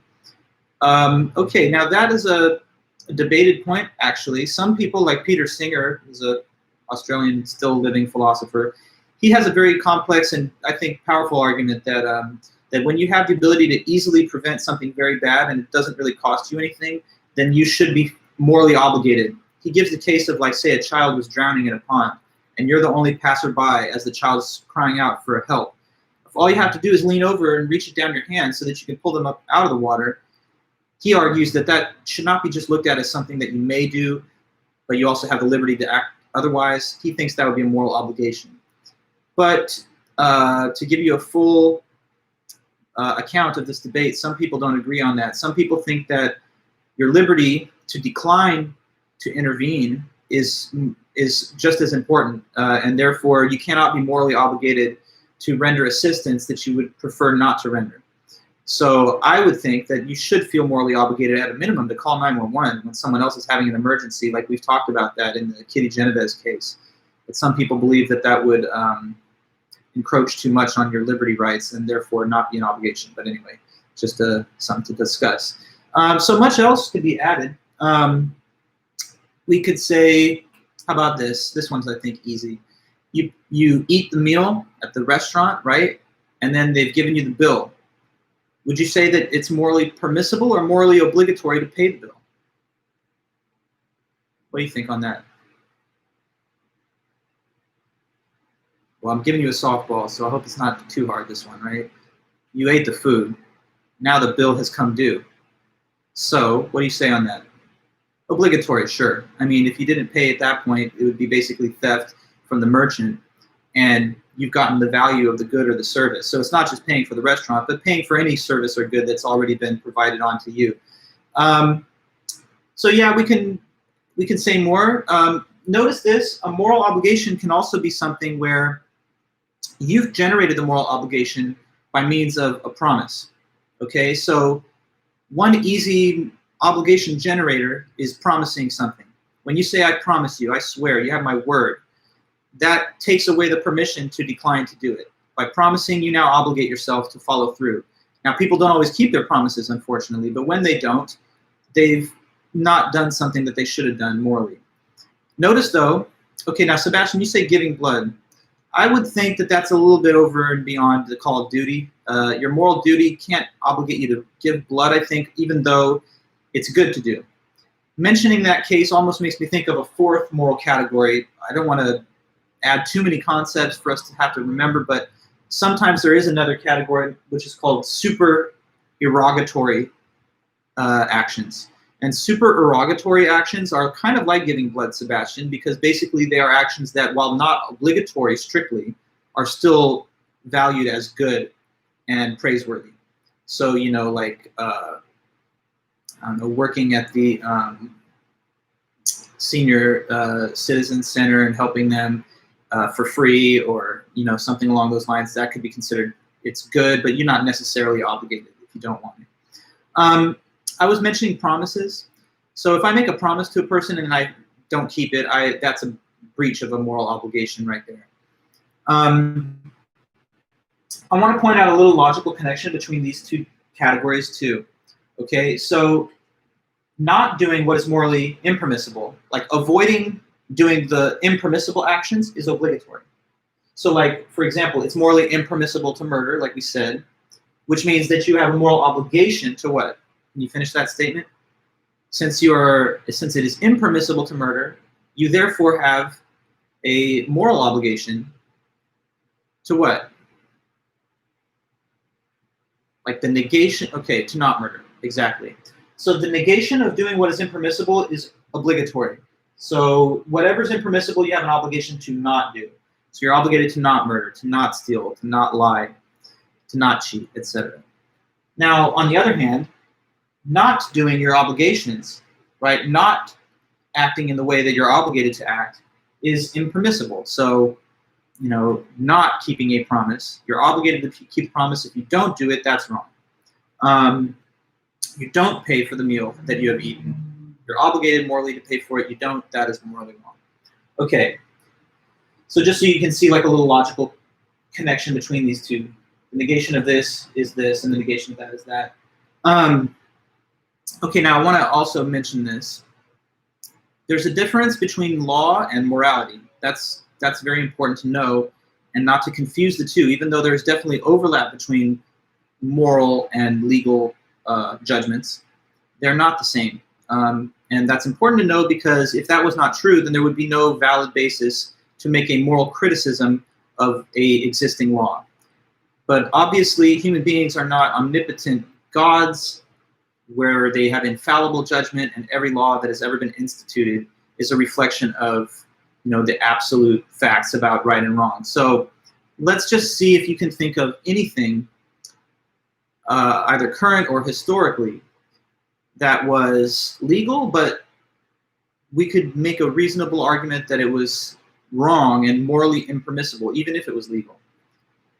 Okay, now that is a debated point, actually. Some people, like Peter Singer, who's an Australian still living philosopher, he has a very complex and I think powerful argument that that when you have the ability to easily prevent something very bad and it doesn't really cost you anything, then you should be morally obligated. He gives the case of, like, say a child was drowning in a pond and you're the only passerby as the child's crying out for help. If all you have to do is lean over and reach it down your hand so that you can pull them up out of the water, he argues that that should not be just looked at as something that you may do, but you also have the liberty to act otherwise. He thinks that would be a moral obligation. But to give you a full account of this debate, some people don't agree on that. Some people think that your liberty to decline to intervene is just as important, and therefore you cannot be morally obligated to render assistance that you would prefer not to render. So I would think that you should feel morally obligated at a minimum to call 911 when someone else is having an emergency, like we've talked about that in the Kitty Genovese case. But some people believe that that would encroach too much on your liberty rights and therefore not be an obligation. But anyway, just something to discuss. So much else could be added. We could say, how about this? This one's, I think, easy. You eat the meal at the restaurant, right? And then they've given you the bill. Would you say that it's morally permissible or morally obligatory to pay the bill? What do you think on that? Well, I'm giving you a softball, so I hope it's not too hard, this one, right? You ate the food. Now the bill has come due. So what do you say on that? Obligatory, sure. I mean, if you didn't pay at that point, it would be basically theft from the merchant, and you've gotten the value of the good or the service. So it's not just paying for the restaurant, but paying for any service or good that's already been provided onto you. So yeah, we can say more. Notice this: a moral obligation can also be something where you've generated the moral obligation by means of a promise. Okay, so one easy obligation generator is promising something. When you say, I promise you, I swear, you have my word, that takes away the permission to decline to do it. By promising, you now obligate yourself to follow through. Now, people don't always keep their promises, unfortunately, but when they don't, they've not done something that they should have done morally. Notice, though, okay, now, Sebastian, you say giving blood. I would think that that's a little bit over and beyond the call of duty. Your moral duty can't obligate you to give blood, I think, even though it's good to do. Mentioning that case almost makes me think of a fourth moral category. I don't want to add too many concepts for us to have to remember, but sometimes there is another category which is called supererogatory actions. And supererogatory actions are kind of like giving blood, Sebastian, because basically they are actions that, while not obligatory strictly, are still valued as good and praiseworthy. So, you know, like, I don't know, working at the senior citizen center and helping them for free, or, you know, something along those lines, that could be considered, it's good, but you're not necessarily obligated if you don't want it. I was mentioning promises. So if I make a promise to a person and I don't keep it, that's a breach of a moral obligation right there. I want to point out a little logical connection between these two categories too. Okay, so not doing what is morally impermissible, like avoiding doing the impermissible actions, is obligatory. So, like, for example, it's morally impermissible to murder, like we said, which means that you have a moral obligation to what? Can you finish that statement? Since it is impermissible to murder, you therefore have a moral obligation to what? Like the negation, okay, to not murder, exactly. So the negation of doing what is impermissible is obligatory. So whatever's impermissible, you have an obligation to not do. So you're obligated to not murder, to not steal, to not lie, to not cheat, etc. Now, on the other hand, not doing your obligations, right, not acting in the way that you're obligated to act, is impermissible. So, you know, not keeping a promise, you're obligated to keep a promise. If you don't do it, that's wrong. You don't pay for the meal that you have eaten. You're obligated morally to pay for it. You don't, that is morally wrong. Okay, so just so you can see like a little logical connection between these two. The negation of this is this, and the negation of that is that. Okay, now I want to also mention this. There's a difference between law and morality. That's very important to know, and not to confuse the two, even though there's definitely overlap between moral and legal judgments. They're not the same. And that's important to know, because if that was not true, then there would be no valid basis to make a moral criticism of a existing law. But obviously, human beings are not omnipotent gods where they have infallible judgment, and every law that has ever been instituted is a reflection of, you know, the absolute facts about right and wrong. So let's just see if you can think of anything, either current or historically, that was legal, but we could make a reasonable argument that it was wrong and morally impermissible, even if it was legal.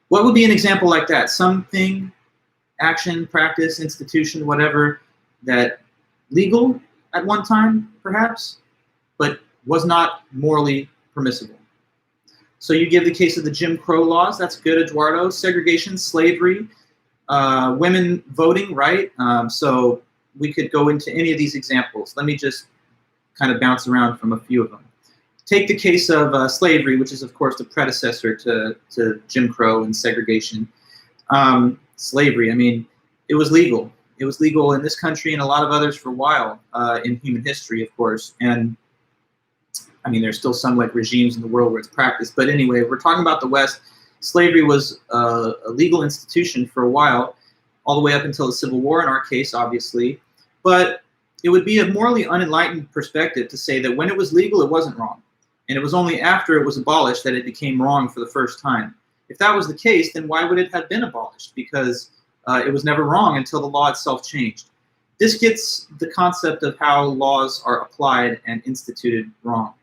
What would be an example like that? Something, action, practice, institution, whatever, that legal at one time, perhaps, but was not morally permissible. So you give the case of the Jim Crow laws. That's good, Eduardo. Segregation, slavery, women voting, right? So we could go into any of these examples. Let me just kind of bounce around from a few of them. Take the case of slavery, which is, of course, the predecessor to Jim Crow and segregation. Slavery, I mean, it was legal. It was legal in this country and a lot of others for a while in human history, of course. And I mean, there's still some like regimes in the world where it's practiced. But anyway, we're talking about the West. Slavery was a legal institution for a while, all the way up until the Civil War in our case, obviously. But it would be a morally unenlightened perspective to say that when it was legal, it wasn't wrong. And it was only after it was abolished that it became wrong for the first time. If that was the case, then why would it have been abolished? Because it was never wrong until the law itself changed. This gets the concept of how laws are applied and instituted wrong.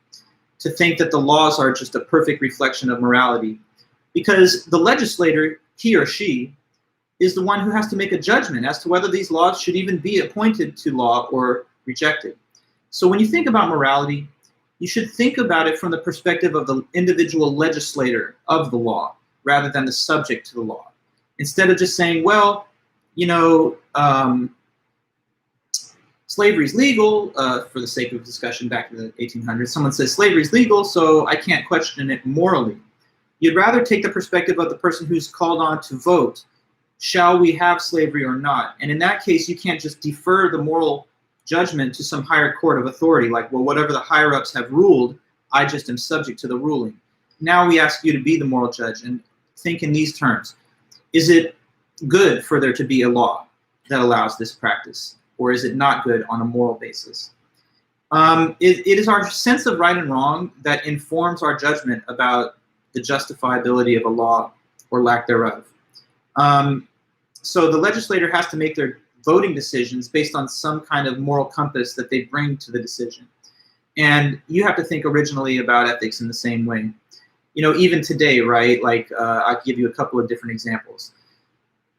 To think that the laws are just a perfect reflection of morality. Because the legislator, he or she, is the one who has to make a judgment as to whether these laws should even be appointed to law or rejected. So when you think about morality, you should think about it from the perspective of the individual legislator of the law, rather than the subject to the law. Instead of just saying, well, you know, slavery is legal, for the sake of discussion back in the 1800s. Someone says slavery is legal, so I can't question it morally. You'd rather take the perspective of the person who's called on to vote, shall we have slavery or not? And in that case, you can't just defer the moral judgment to some higher court of authority, like, well, whatever the higher-ups have ruled, I just am subject to the ruling. Now we ask you to be the moral judge and think in these terms. Is it good for there to be a law that allows this practice? Or is it not good on a moral basis? It is our sense of right and wrong that informs our judgment about the justifiability of a law or lack thereof. So the legislator has to make their voting decisions based on some kind of moral compass that they bring to the decision. And you have to think originally about ethics in the same way. You know, even today, right? Like, I'll give you a couple of different examples.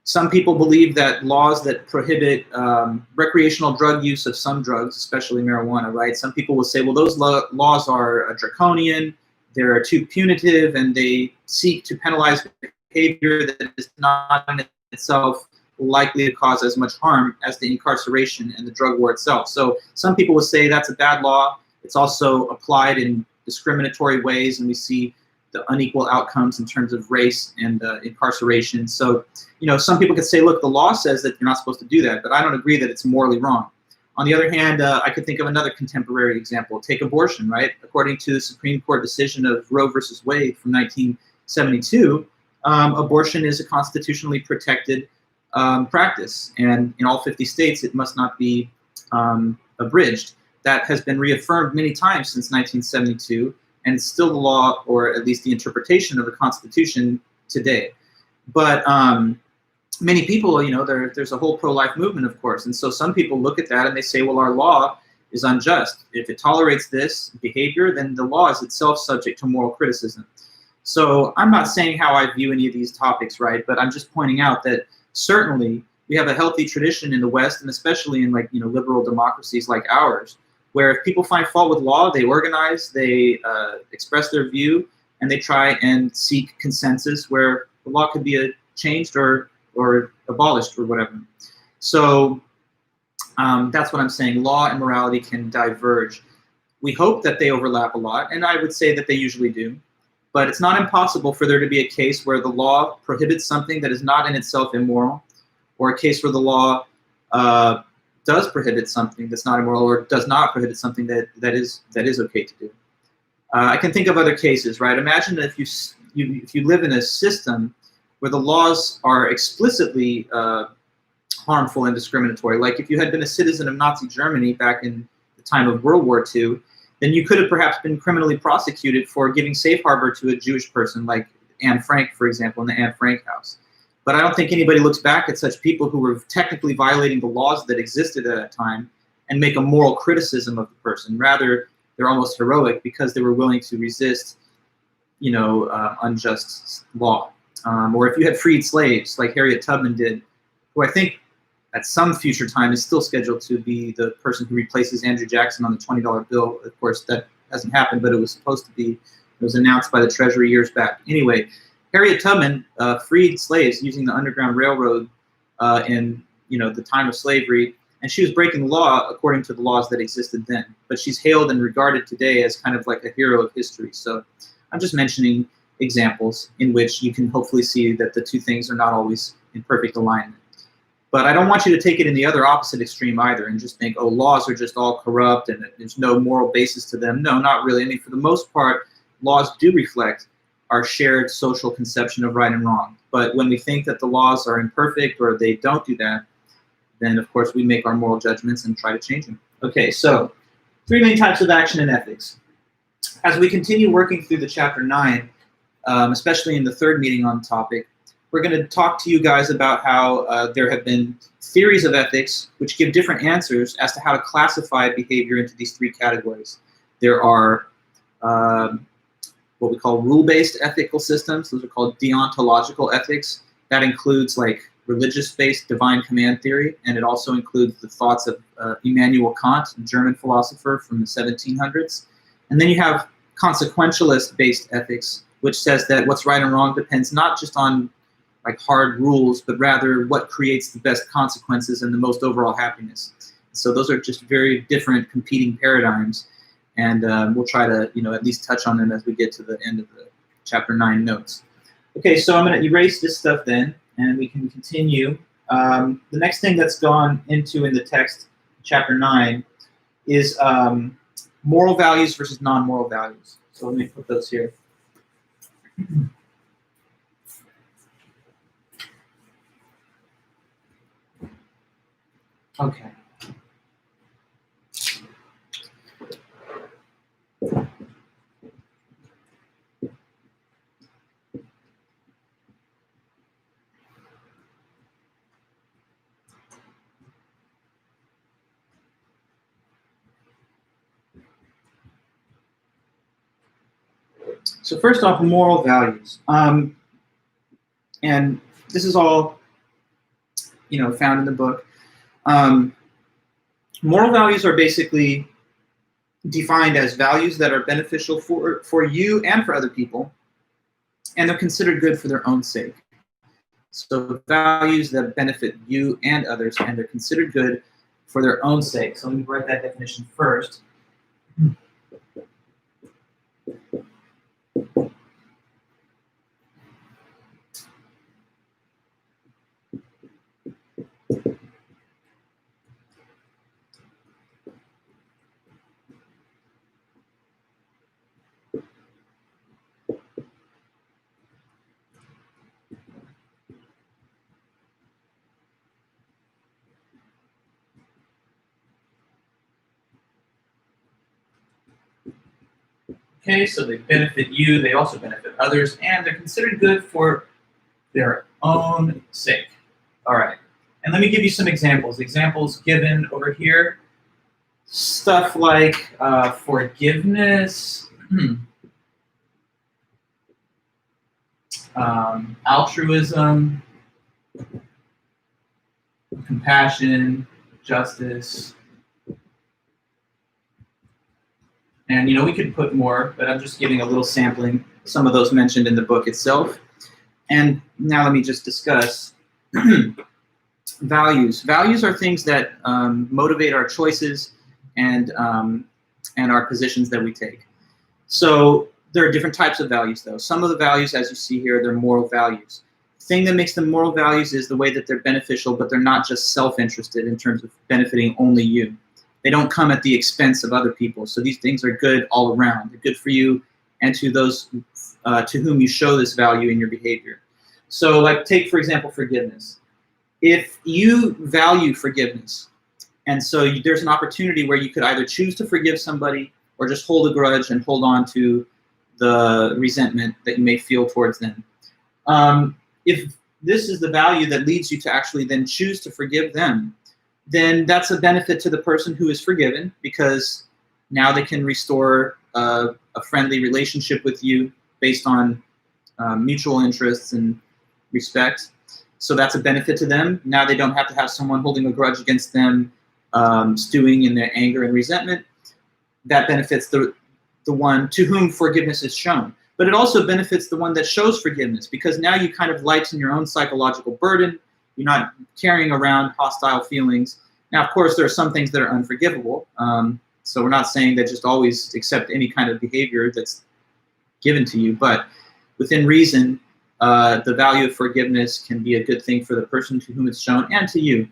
Some people believe that laws that prohibit recreational drug use of some drugs, especially marijuana, right? Some people will say, well, those laws are draconian, they're too punitive, and they seek to penalize behavior that is not in itself likely to cause as much harm as the incarceration and the drug war itself. So some people will say that's a bad law. It's also applied in discriminatory ways, and we see the unequal outcomes in terms of race and incarceration. So, you know, some people could say, look, the law says that you're not supposed to do that, but I don't agree that it's morally wrong. On the other hand, I could think of another contemporary example. Take abortion, right? According to the Supreme Court decision of Roe versus Wade from 1972, abortion is a constitutionally protected practice, and in all 50 states, it must not be abridged. That has been reaffirmed many times since 1972, and it's still the law, or at least the interpretation of the Constitution today. But many people, you know, there's a whole pro-life movement, of course, and so some people look at that and they say, well, our law is unjust. If it tolerates this behavior, then the law is itself subject to moral criticism. So I'm not saying how I view any of these topics, right? But I'm just pointing out that certainly we have a healthy tradition in the West, and especially in, like, you know, liberal democracies like ours, where if people find fault with law, they organize, they express their view, and they try and seek consensus where the law could be changed or abolished or whatever. So that's what I'm saying. Law and morality can diverge. We hope that they overlap a lot, and I would say that they usually do. But it's not impossible for there to be a case where the law prohibits something that is not in itself immoral, or a case where the law does prohibit something that's not immoral, or does not prohibit something that is okay to do. I can think of other cases, right? Imagine if you live in a system where the laws are explicitly harmful and discriminatory. Like if you had been a citizen of Nazi Germany back in the time of World War II, then you could have perhaps been criminally prosecuted for giving safe harbor to a Jewish person, like Anne Frank, for example, in the Anne Frank house. But I don't think anybody looks back at such people who were technically violating the laws that existed at that time and make a moral criticism of the person. Rather, they're almost heroic because they were willing to resist, you know, unjust law. Or if you had freed slaves, like Harriet Tubman did, who I think at some future time is still scheduled to be the person who replaces Andrew Jackson on the $20 bill. Of course, that hasn't happened, but it was supposed to be. It was announced by the Treasury years back. Anyway, Harriet Tubman freed slaves using the Underground Railroad in, you know, the time of slavery, and she was breaking the law according to the laws that existed then. But she's hailed and regarded today as kind of like a hero of history. So I'm just mentioning examples in which you can hopefully see that the two things are not always in perfect alignment. But I don't want you to take it in the other opposite extreme either and just think, oh, laws are just all corrupt and there's no moral basis to them. No, not really. I mean, for the most part, laws do reflect our shared social conception of right and wrong. But when we think that the laws are imperfect or they don't do that, then of course we make our moral judgments and try to change them. Okay, so 3 main types of action in ethics. As we continue working through the chapter 9, especially in the third meeting on the topic, we're going to talk to you guys about how there have been theories of ethics which give different answers as to how to classify behavior into these 3 categories. There are what we call rule-based ethical systems. Those are called deontological ethics. That includes like religious-based divine command theory, and it also includes the thoughts of Immanuel Kant, a German philosopher from the 1700s. And then you have consequentialist-based ethics, which says that what's right and wrong depends not just on like hard rules, but rather what creates the best consequences and the most overall happiness. So those are just very different competing paradigms, and we'll try to at least touch on them as we get to the end of the chapter 9 notes. Okay, so I'm going to erase this stuff then, and we can continue. The next thing that's gone into in the text, chapter 9, is moral values versus non-moral values. So let me put those here. Okay. So first off, moral values. And this is all, found in the book. Moral values are basically defined as values that are beneficial for you and for other people, and they're considered good for their own sake. So values that benefit you and others, and they're considered good for their own sake. So let me write that definition first. Okay, so they benefit you, they also benefit others, and they're considered good for their own sake. All right, and let me give you some examples. Examples given over here, stuff like forgiveness, altruism, compassion, justice. And we could put more, but I'm just giving a little sampling, some of those mentioned in the book itself. And now let me just discuss values. Values are things that motivate our choices and our positions that we take. So there are different types of values, though. Some of the values, as you see here, they're moral values. The thing that makes them moral values is the way that they're beneficial, but they're not just self-interested in terms of benefiting only you. They don't come at the expense of other people. So these things are good all around. They're good for you and to those to whom you show this value in your behavior. So like take, for example, forgiveness. If you value forgiveness, and so there's an opportunity where you could either choose to forgive somebody or just hold a grudge and hold on to the resentment that you may feel towards them. If this is the value that leads you to actually then choose to forgive them, then that's a benefit to the person who is forgiven, because now they can restore a friendly relationship with you based on mutual interests and respect. So that's a benefit to them. Now they don't have to have someone holding a grudge against them, stewing in their anger and resentment. That benefits the one to whom forgiveness is shown. But it also benefits the one that shows forgiveness, because now you kind of lighten your own psychological burden. You're not carrying around hostile feelings. Now, of course, there are some things that are unforgivable. So we're not saying that just always accept any kind of behavior that's given to you. But within reason, the value of forgiveness can be a good thing for the person to whom it's shown and to you.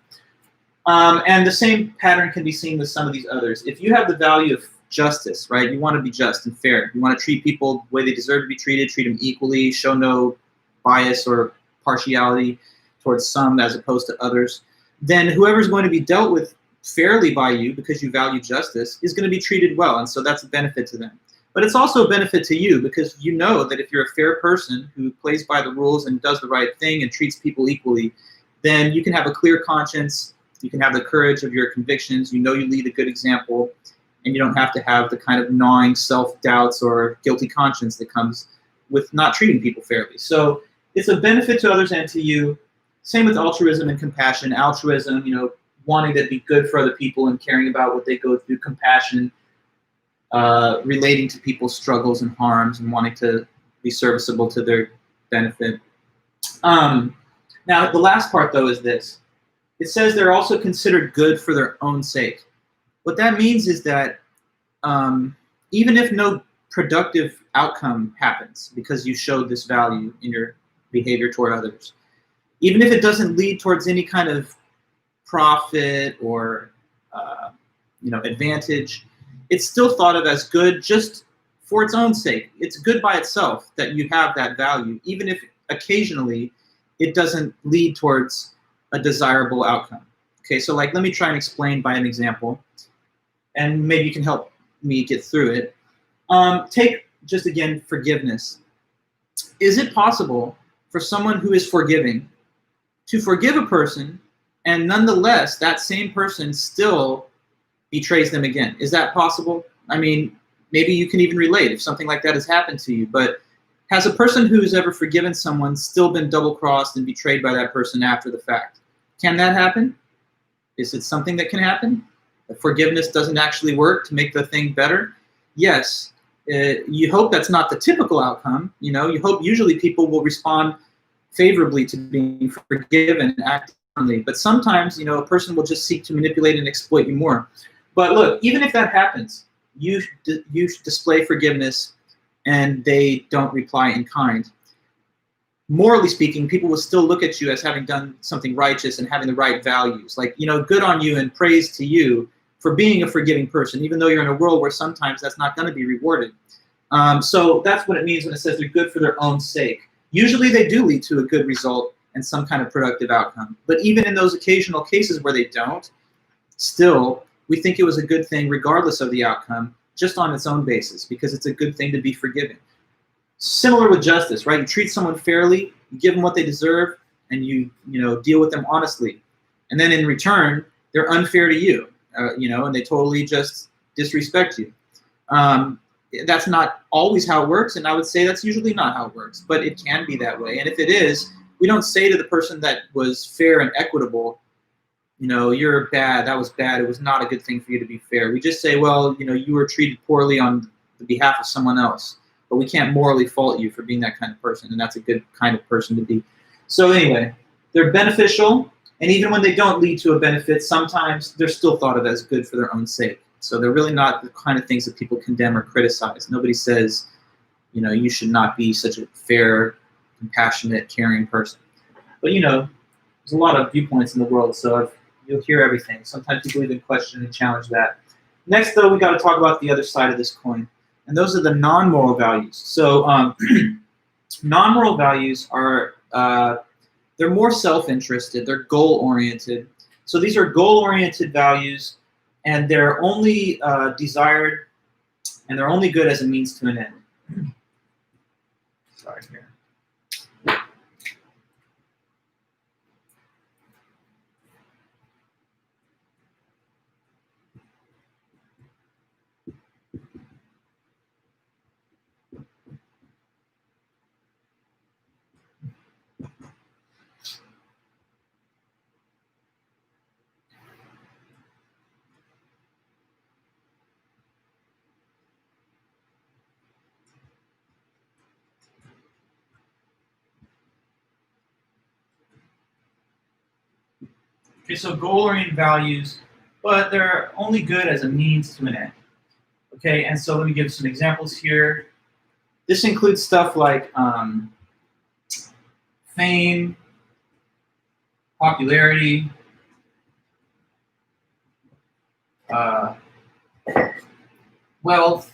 And the same pattern can be seen with some of these others. If you have the value of justice, right? You want to be just and fair. You want to treat people the way they deserve to be treated, treat them equally, show no bias or partiality towards some as opposed to others. Then whoever's going to be dealt with fairly by you because you value justice is going to be treated well. And so that's a benefit to them. But it's also a benefit to you, because you know that if you're a fair person who plays by the rules and does the right thing and treats people equally, then you can have a clear conscience, you can have the courage of your convictions, you know you lead a good example, and you don't have to have the kind of gnawing self-doubts or guilty conscience that comes with not treating people fairly. So it's a benefit to others and to you. Same with altruism and compassion. Altruism, wanting to be good for other people and caring about what they go through. Compassion, relating to people's struggles and harms and wanting to be serviceable to their benefit. Now, the last part, though, is this. It says they're also considered good for their own sake. What that means is that even if no productive outcome happens because you showed this value in your behavior toward others, even if it doesn't lead towards any kind of profit or advantage, it's still thought of as good just for its own sake. It's good by itself that you have that value, even if occasionally it doesn't lead towards a desirable outcome. Okay, so let me try and explain by an example, and maybe you can help me get through it. Take just again forgiveness. Is it possible for someone who is forgiving to forgive a person and nonetheless that same person still betrays them again? Is that possible? I mean, maybe you can even relate if something like that has happened to you, but has a person who's ever forgiven someone still been double-crossed and betrayed by that person after the fact? Can that happen? Is it something that can happen? That forgiveness doesn't actually work to make the thing better? Yes. You hope that's not the typical outcome. You hope usually people will respond favorably to being forgiven and act differently. But sometimes, a person will just seek to manipulate and exploit you more. But look, even if that happens, you display forgiveness and they don't reply in kind. Morally speaking, people will still look at you as having done something righteous and having the right values. Good on you and praise to you for being a forgiving person, even though you're in a world where sometimes that's not going to be rewarded. So that's what it means when it says they're good for their own sake. Usually they do lead to a good result and some kind of productive outcome. But even in those occasional cases where they don't, still, we think it was a good thing regardless of the outcome, just on its own basis, because it's a good thing to be forgiving. Similar with justice, right? You treat someone fairly, you give them what they deserve, and you deal with them honestly. And then in return, they're unfair to you, and they totally just disrespect you. That's not always how it works, and I would say that's usually not how it works, but it can be that way. And if it is, we don't say to the person that was fair and equitable, you're bad, that was bad, it was not a good thing for you to be fair. We just say, well, you were treated poorly on the behalf of someone else, but we can't morally fault you for being that kind of person, and that's a good kind of person to be. So anyway, they're beneficial, and even when they don't lead to a benefit, sometimes they're still thought of as good for their own sake. So they're really not the kind of things that people condemn or criticize. Nobody says, you should not be such a fair, compassionate, caring person. But there's a lot of viewpoints in the world, so you'll hear everything. Sometimes people even question and challenge that. Next, though, we got to talk about the other side of this coin, and those are the non-moral values. So non-moral values are they're more self-interested. They're goal-oriented. So these are goal-oriented values, and they're only desired, and they're only good as a means to an end. Sorry here. Okay, so goal-oriented values, but they're only good as a means to an end. Okay, and so let me give some examples here. This includes stuff like fame, popularity, wealth,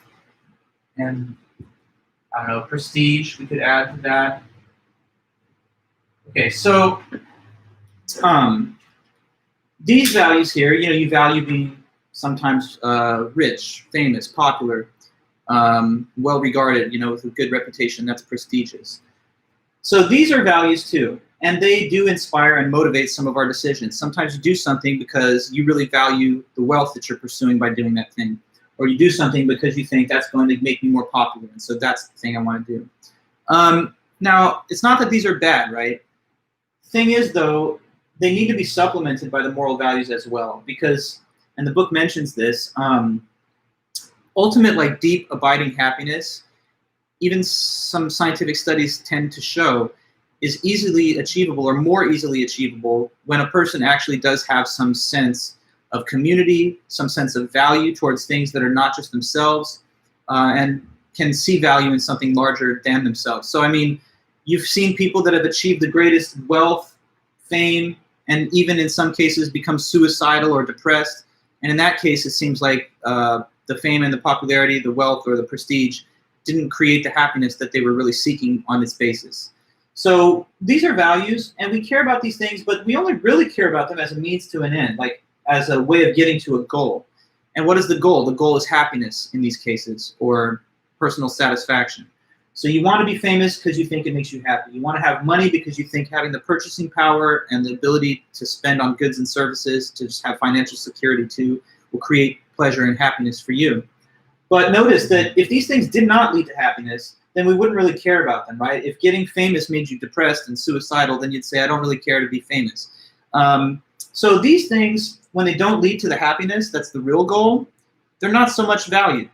and prestige. We could add to that. Okay, so these values here, you value being sometimes rich, famous, popular, well-regarded, with a good reputation. That's prestigious. So these are values too, and they do inspire and motivate some of our decisions. Sometimes you do something because you really value the wealth that you're pursuing by doing that thing, or you do something because you think that's going to make me more popular, and so that's the thing I want to do. Now, it's not that these are bad, right? Thing is, though, they need to be supplemented by the moral values as well, because, and the book mentions this, ultimate, deep, abiding happiness, even some scientific studies tend to show is easily achievable or more easily achievable when a person actually does have some sense of community, some sense of value towards things that are not just themselves, and can see value in something larger than themselves. So, I mean, you've seen people that have achieved the greatest wealth, fame, and even in some cases become suicidal or depressed. And in that case, it seems like the fame and the popularity, the wealth or the prestige didn't create the happiness that they were really seeking on its basis. So these are values, and we care about these things, but we only really care about them as a means to an end, like as a way of getting to a goal. And what is the goal? The goal is happiness in these cases, or personal satisfaction. So you want to be famous because you think it makes you happy. You want to have money because you think having the purchasing power and the ability to spend on goods and services, to just have financial security too, will create pleasure and happiness for you. But notice that if these things did not lead to happiness, then we wouldn't really care about them, right? If getting famous made you depressed and suicidal, then you'd say, I don't really care to be famous. So these things, when they don't lead to the happiness, that's the real goal, they're not so much valued.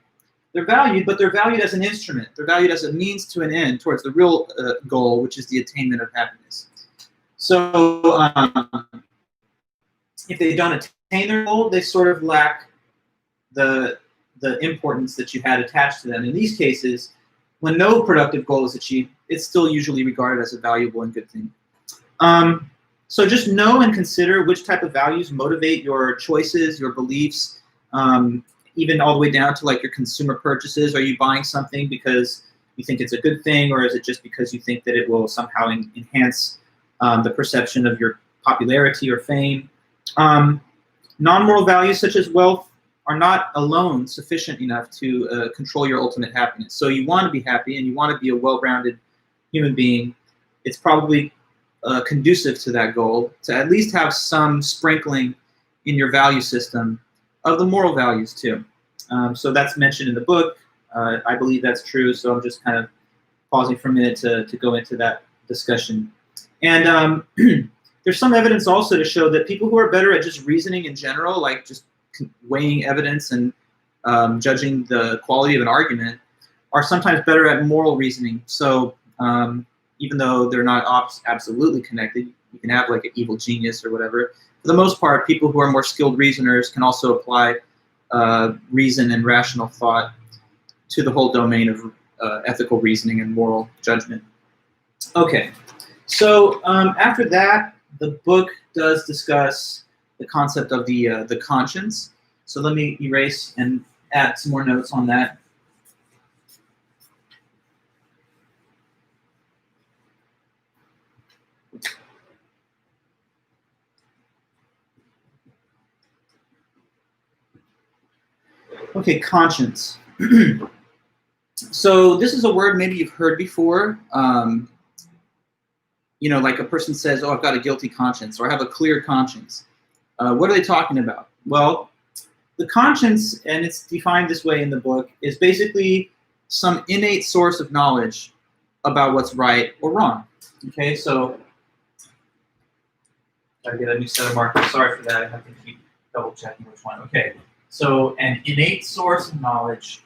They're valued, but they're valued as an instrument. They're valued as a means to an end towards the real goal, which is the attainment of happiness. So if they don't attain their goal, they sort of lack the importance that you had attached to them. In these cases, when no productive goal is achieved, it's still usually regarded as a valuable and good thing. So just know and consider which type of values motivate your choices, your beliefs, even all the way down to like your consumer purchases. Are you buying something because you think it's a good thing, or is it just because you think that it will somehow enhance the perception of your popularity or fame? Non-moral values such as wealth are not alone sufficient enough to control your ultimate happiness. So you want to be happy and you want to be a well-rounded human being. It's probably conducive to that goal to at least have some sprinkling in your value system of the moral values too. So that's mentioned in the book. I believe that's true, so I'm just kind of pausing for a minute to go into that discussion. And there's some evidence also to show that people who are better at just reasoning in general, like just weighing evidence and judging the quality of an argument, are sometimes better at moral reasoning. So even though they're not absolutely connected, you can have like an evil genius or whatever. For the most part, people who are more skilled reasoners can also apply reason and rational thought to the whole domain of ethical reasoning and moral judgment. Okay, so after that, the book does discuss the concept of the conscience. So let me erase and add some more notes on that. Okay, conscience. So this is a word maybe you've heard before. You know, like a person says, oh, I've got a guilty conscience, or I have a clear conscience. What are they talking about? Well, the conscience, and it's defined this way in the book, is basically some innate source of knowledge about what's right or wrong. Okay, so I get a new set of markers. Sorry for that. I have to keep double checking which one. Okay, so an innate source of knowledge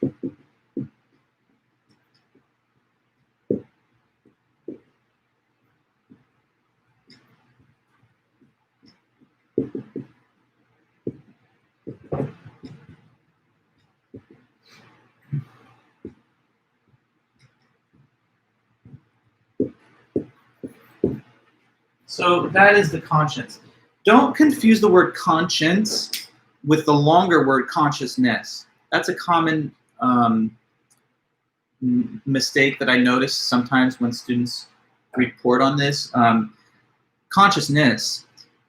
So that is the conscience. Don't confuse the word conscience with the longer word consciousness. That's a common mistake that I notice sometimes when students report on this. Consciousness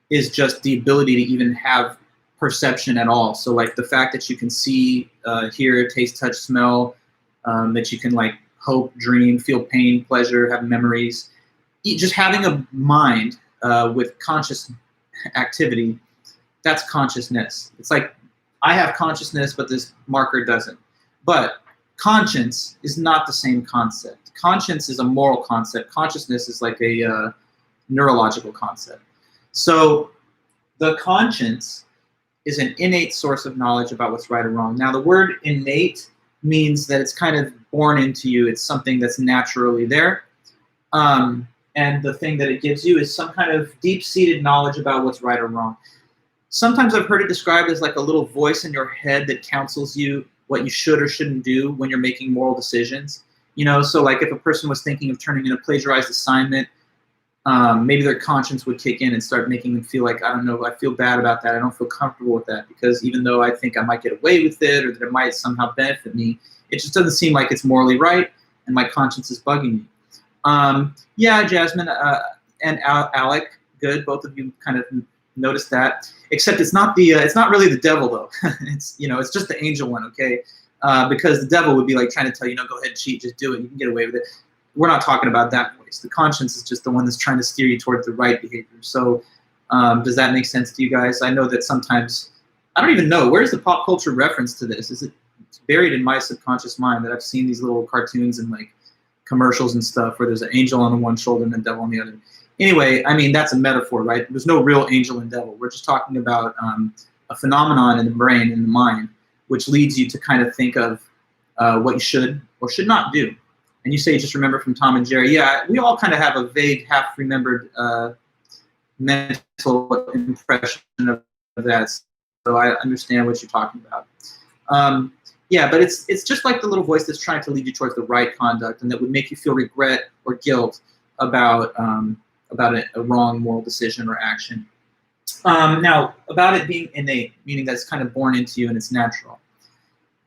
is just the ability to even have perception at all. So like the fact that you can see, hear, taste, touch, smell, that you can like hope, dream, feel pain, pleasure, have memories. Just having a mind with conscious activity, that's consciousness. It's like I have consciousness, but this marker doesn't. But conscience is not the same concept. Conscience is a moral concept. Consciousness is like a neurological concept. So the conscience is an innate source of knowledge about what's right or wrong. Now the word innate means that it's kind of born into you. It's something that's naturally there. And the thing that it gives you is some kind of deep-seated knowledge about what's right or wrong. Sometimes I've heard it described as like a little voice in your head that counsels you what you should or shouldn't do when you're making moral decisions. You know, so like if a person was thinking of turning in a plagiarized assignment, maybe their conscience would kick in and start making them feel like, I don't know, I feel bad about that. I don't feel comfortable with that because even though I think I might get away with it or that it might somehow benefit me, it just doesn't seem like it's morally right and my conscience is bugging me. Yeah, Jasmine and Alec, good. Both of you kind of noticed that. Except it's not the it's not really the devil though. It's it's just the angel one, okay? Because the devil would be like trying to tell you, no, go ahead and cheat, just do it, you can get away with it. We're not talking about that voice. The conscience is just the one that's trying to steer you towards the right behavior. So does that make sense to you guys? I know that sometimes I don't even know where's the pop culture reference to this. It's buried in my subconscious mind that I've seen these little cartoons and like commercials and stuff where there's an angel on the one shoulder and the devil on the other. Anyway, I mean, that's a metaphor, right? There's no real angel and devil. We're just talking about a phenomenon in the brain and the mind, which leads you to kind of think of what you should or should not do. And you say you just remember from Tom and Jerry. Yeah, we all kind of have a vague, half-remembered mental impression of that. So I understand what you're talking about. Yeah, but it's just like the little voice that's trying to lead you towards the right conduct and that would make you feel regret or guilt about a wrong moral decision or action. Now, about it being innate, meaning that it's kind of born into you and it's natural.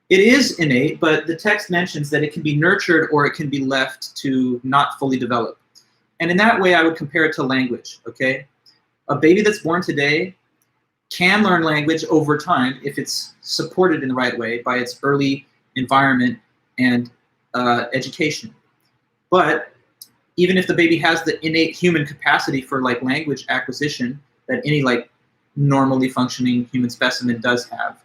It is innate, but the text mentions that it can be nurtured or it can be left to not fully develop. And in that way, I would compare it to language, okay? A baby that's born today can learn language over time if it's supported in the right way by its early environment and education. But even if the baby has the innate human capacity for like language acquisition that any like normally functioning human specimen does have,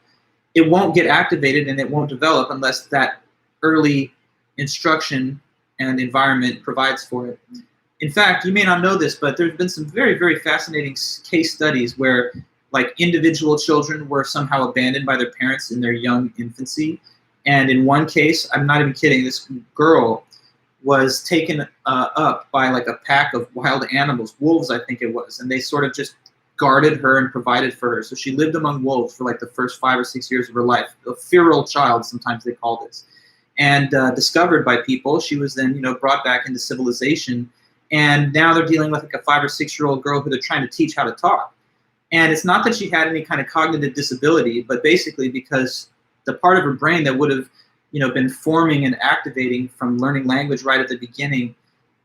it won't get activated and it won't develop unless that early instruction and environment provides for it. In fact, you may not know this, but there's been some very, very fascinating case studies where like individual children were somehow abandoned by their parents in their young infancy. And in one case, I'm not even kidding, this girl was taken up by like a pack of wild animals, wolves I think it was, and they sort of just guarded her and provided for her. So she lived among wolves for like the first 5 or 6 years of her life. A feral child, sometimes they call this. And discovered by people, she was then brought back into civilization. And now they're dealing with like a 5 or 6 year old girl who they're trying to teach how to talk. And it's not that she had any kind of cognitive disability, but basically because the part of her brain that would have been forming and activating from learning language right at the beginning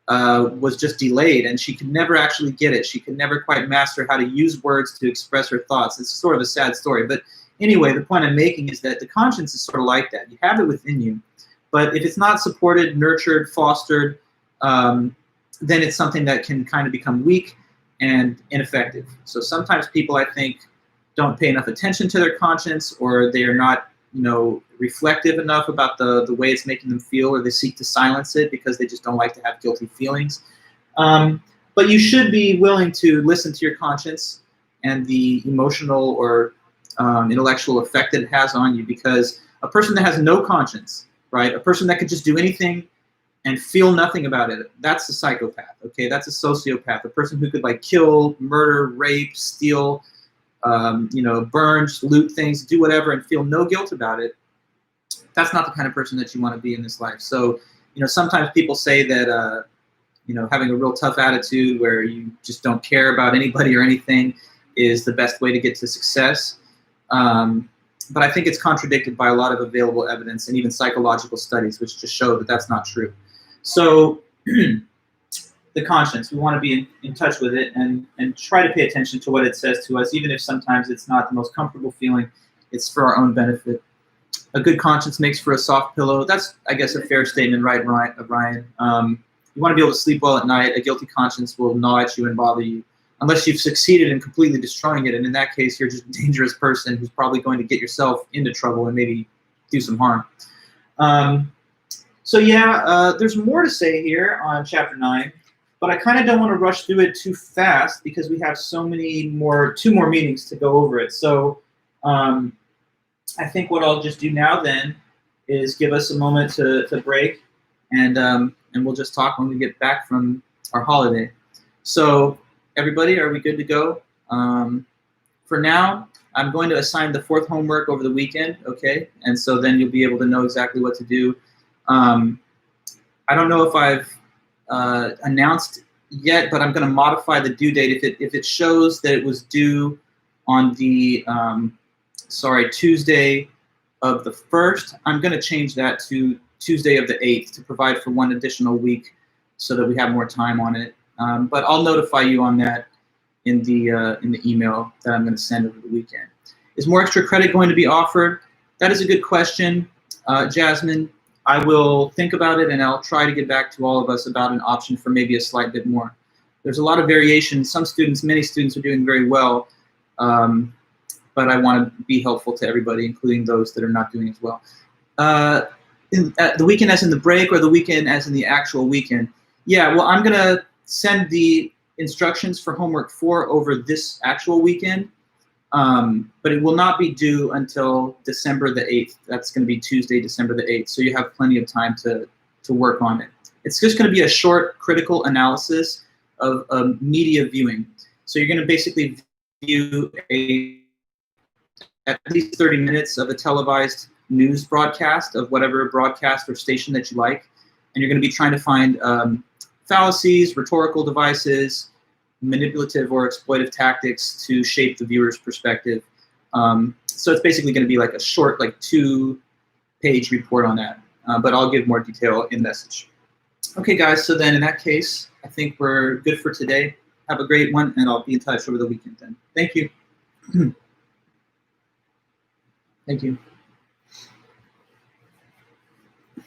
was just delayed, and she could never actually get it. She could never quite master how to use words to express her thoughts. It's sort of a sad story. But anyway, the point I'm making is that the conscience is sort of like that. You have it within you, but if it's not supported, nurtured, fostered, then it's something that can kind of become weak and ineffective. So sometimes people, I think, don't pay enough attention to their conscience, or they are not reflective enough about the way it's making them feel, or they seek to silence it because they just don't like to have guilty feelings. But you should be willing to listen to your conscience and the emotional or intellectual effect that it has on you, because a person that has no conscience, right, a person that could just do anything and feel nothing about it, that's a psychopath, okay? That's a sociopath, a person who could like kill, murder, rape, steal, burn, loot things, do whatever, and feel no guilt about it. That's not the kind of person that you want to be in this life. So, sometimes people say that, having a real tough attitude where you just don't care about anybody or anything is the best way to get to success. But I think it's contradicted by a lot of available evidence and even psychological studies, which just show that that's not true. So the conscience, we want to be in touch with it and try to pay attention to what it says to us, even if sometimes it's not the most comfortable feeling. It's for our own benefit. A good conscience makes for a soft pillow. That's, I guess, a fair statement, right, Ryan? You want to be able to sleep well at night. A guilty conscience will gnaw at you and bother you, unless you've succeeded in completely destroying it. And in that case, you're just a dangerous person who's probably going to get yourself into trouble and maybe do some harm. So yeah, there's more to say here on chapter 9, but I kind of don't want to rush through it too fast because we have so many more, 2 more meetings to go over it. So I think what I'll just do now then is give us a moment to break, and we'll just talk when we get back from our holiday. So everybody, are we good to go? For now, I'm going to assign the fourth homework over the weekend, okay? And so then you'll be able to know exactly what to do. I don't know if I've announced yet, but I'm going to modify the due date. If it shows that it was due on the Tuesday of the 1st, I'm going to change that to Tuesday of the 8th to provide for one additional week so that we have more time on it. But I'll notify you on that in the email that I'm going to send over the weekend. Is more extra credit going to be offered? That is a good question, Jasmine. I will think about it, and I'll try to get back to all of us about an option for maybe a slight bit more. There's a lot of variation. Some students, many students are doing very well, but I want to be helpful to everybody, including those that are not doing as well. The weekend as in the break, or the weekend as in the actual weekend? Yeah, well, I'm going to send the instructions for homework 4 over this actual weekend, but it will not be due until December the 8th. That's going to be Tuesday, December the 8th, so you have plenty of time to work on it. It's just going to be a short critical analysis of media viewing. So you're going to basically view at least 30 minutes of a televised news broadcast of whatever broadcast or station that you like, and you're going to be trying to find fallacies, rhetorical devices, manipulative or exploitive tactics to shape the viewer's perspective. So it's basically going to be like a short, like 2-page report on that, but I'll give more detail in message. Okay, guys, so then in that case, I think we're good for today. Have a great one, and I'll be in touch over the weekend then. Thank you. Thank you.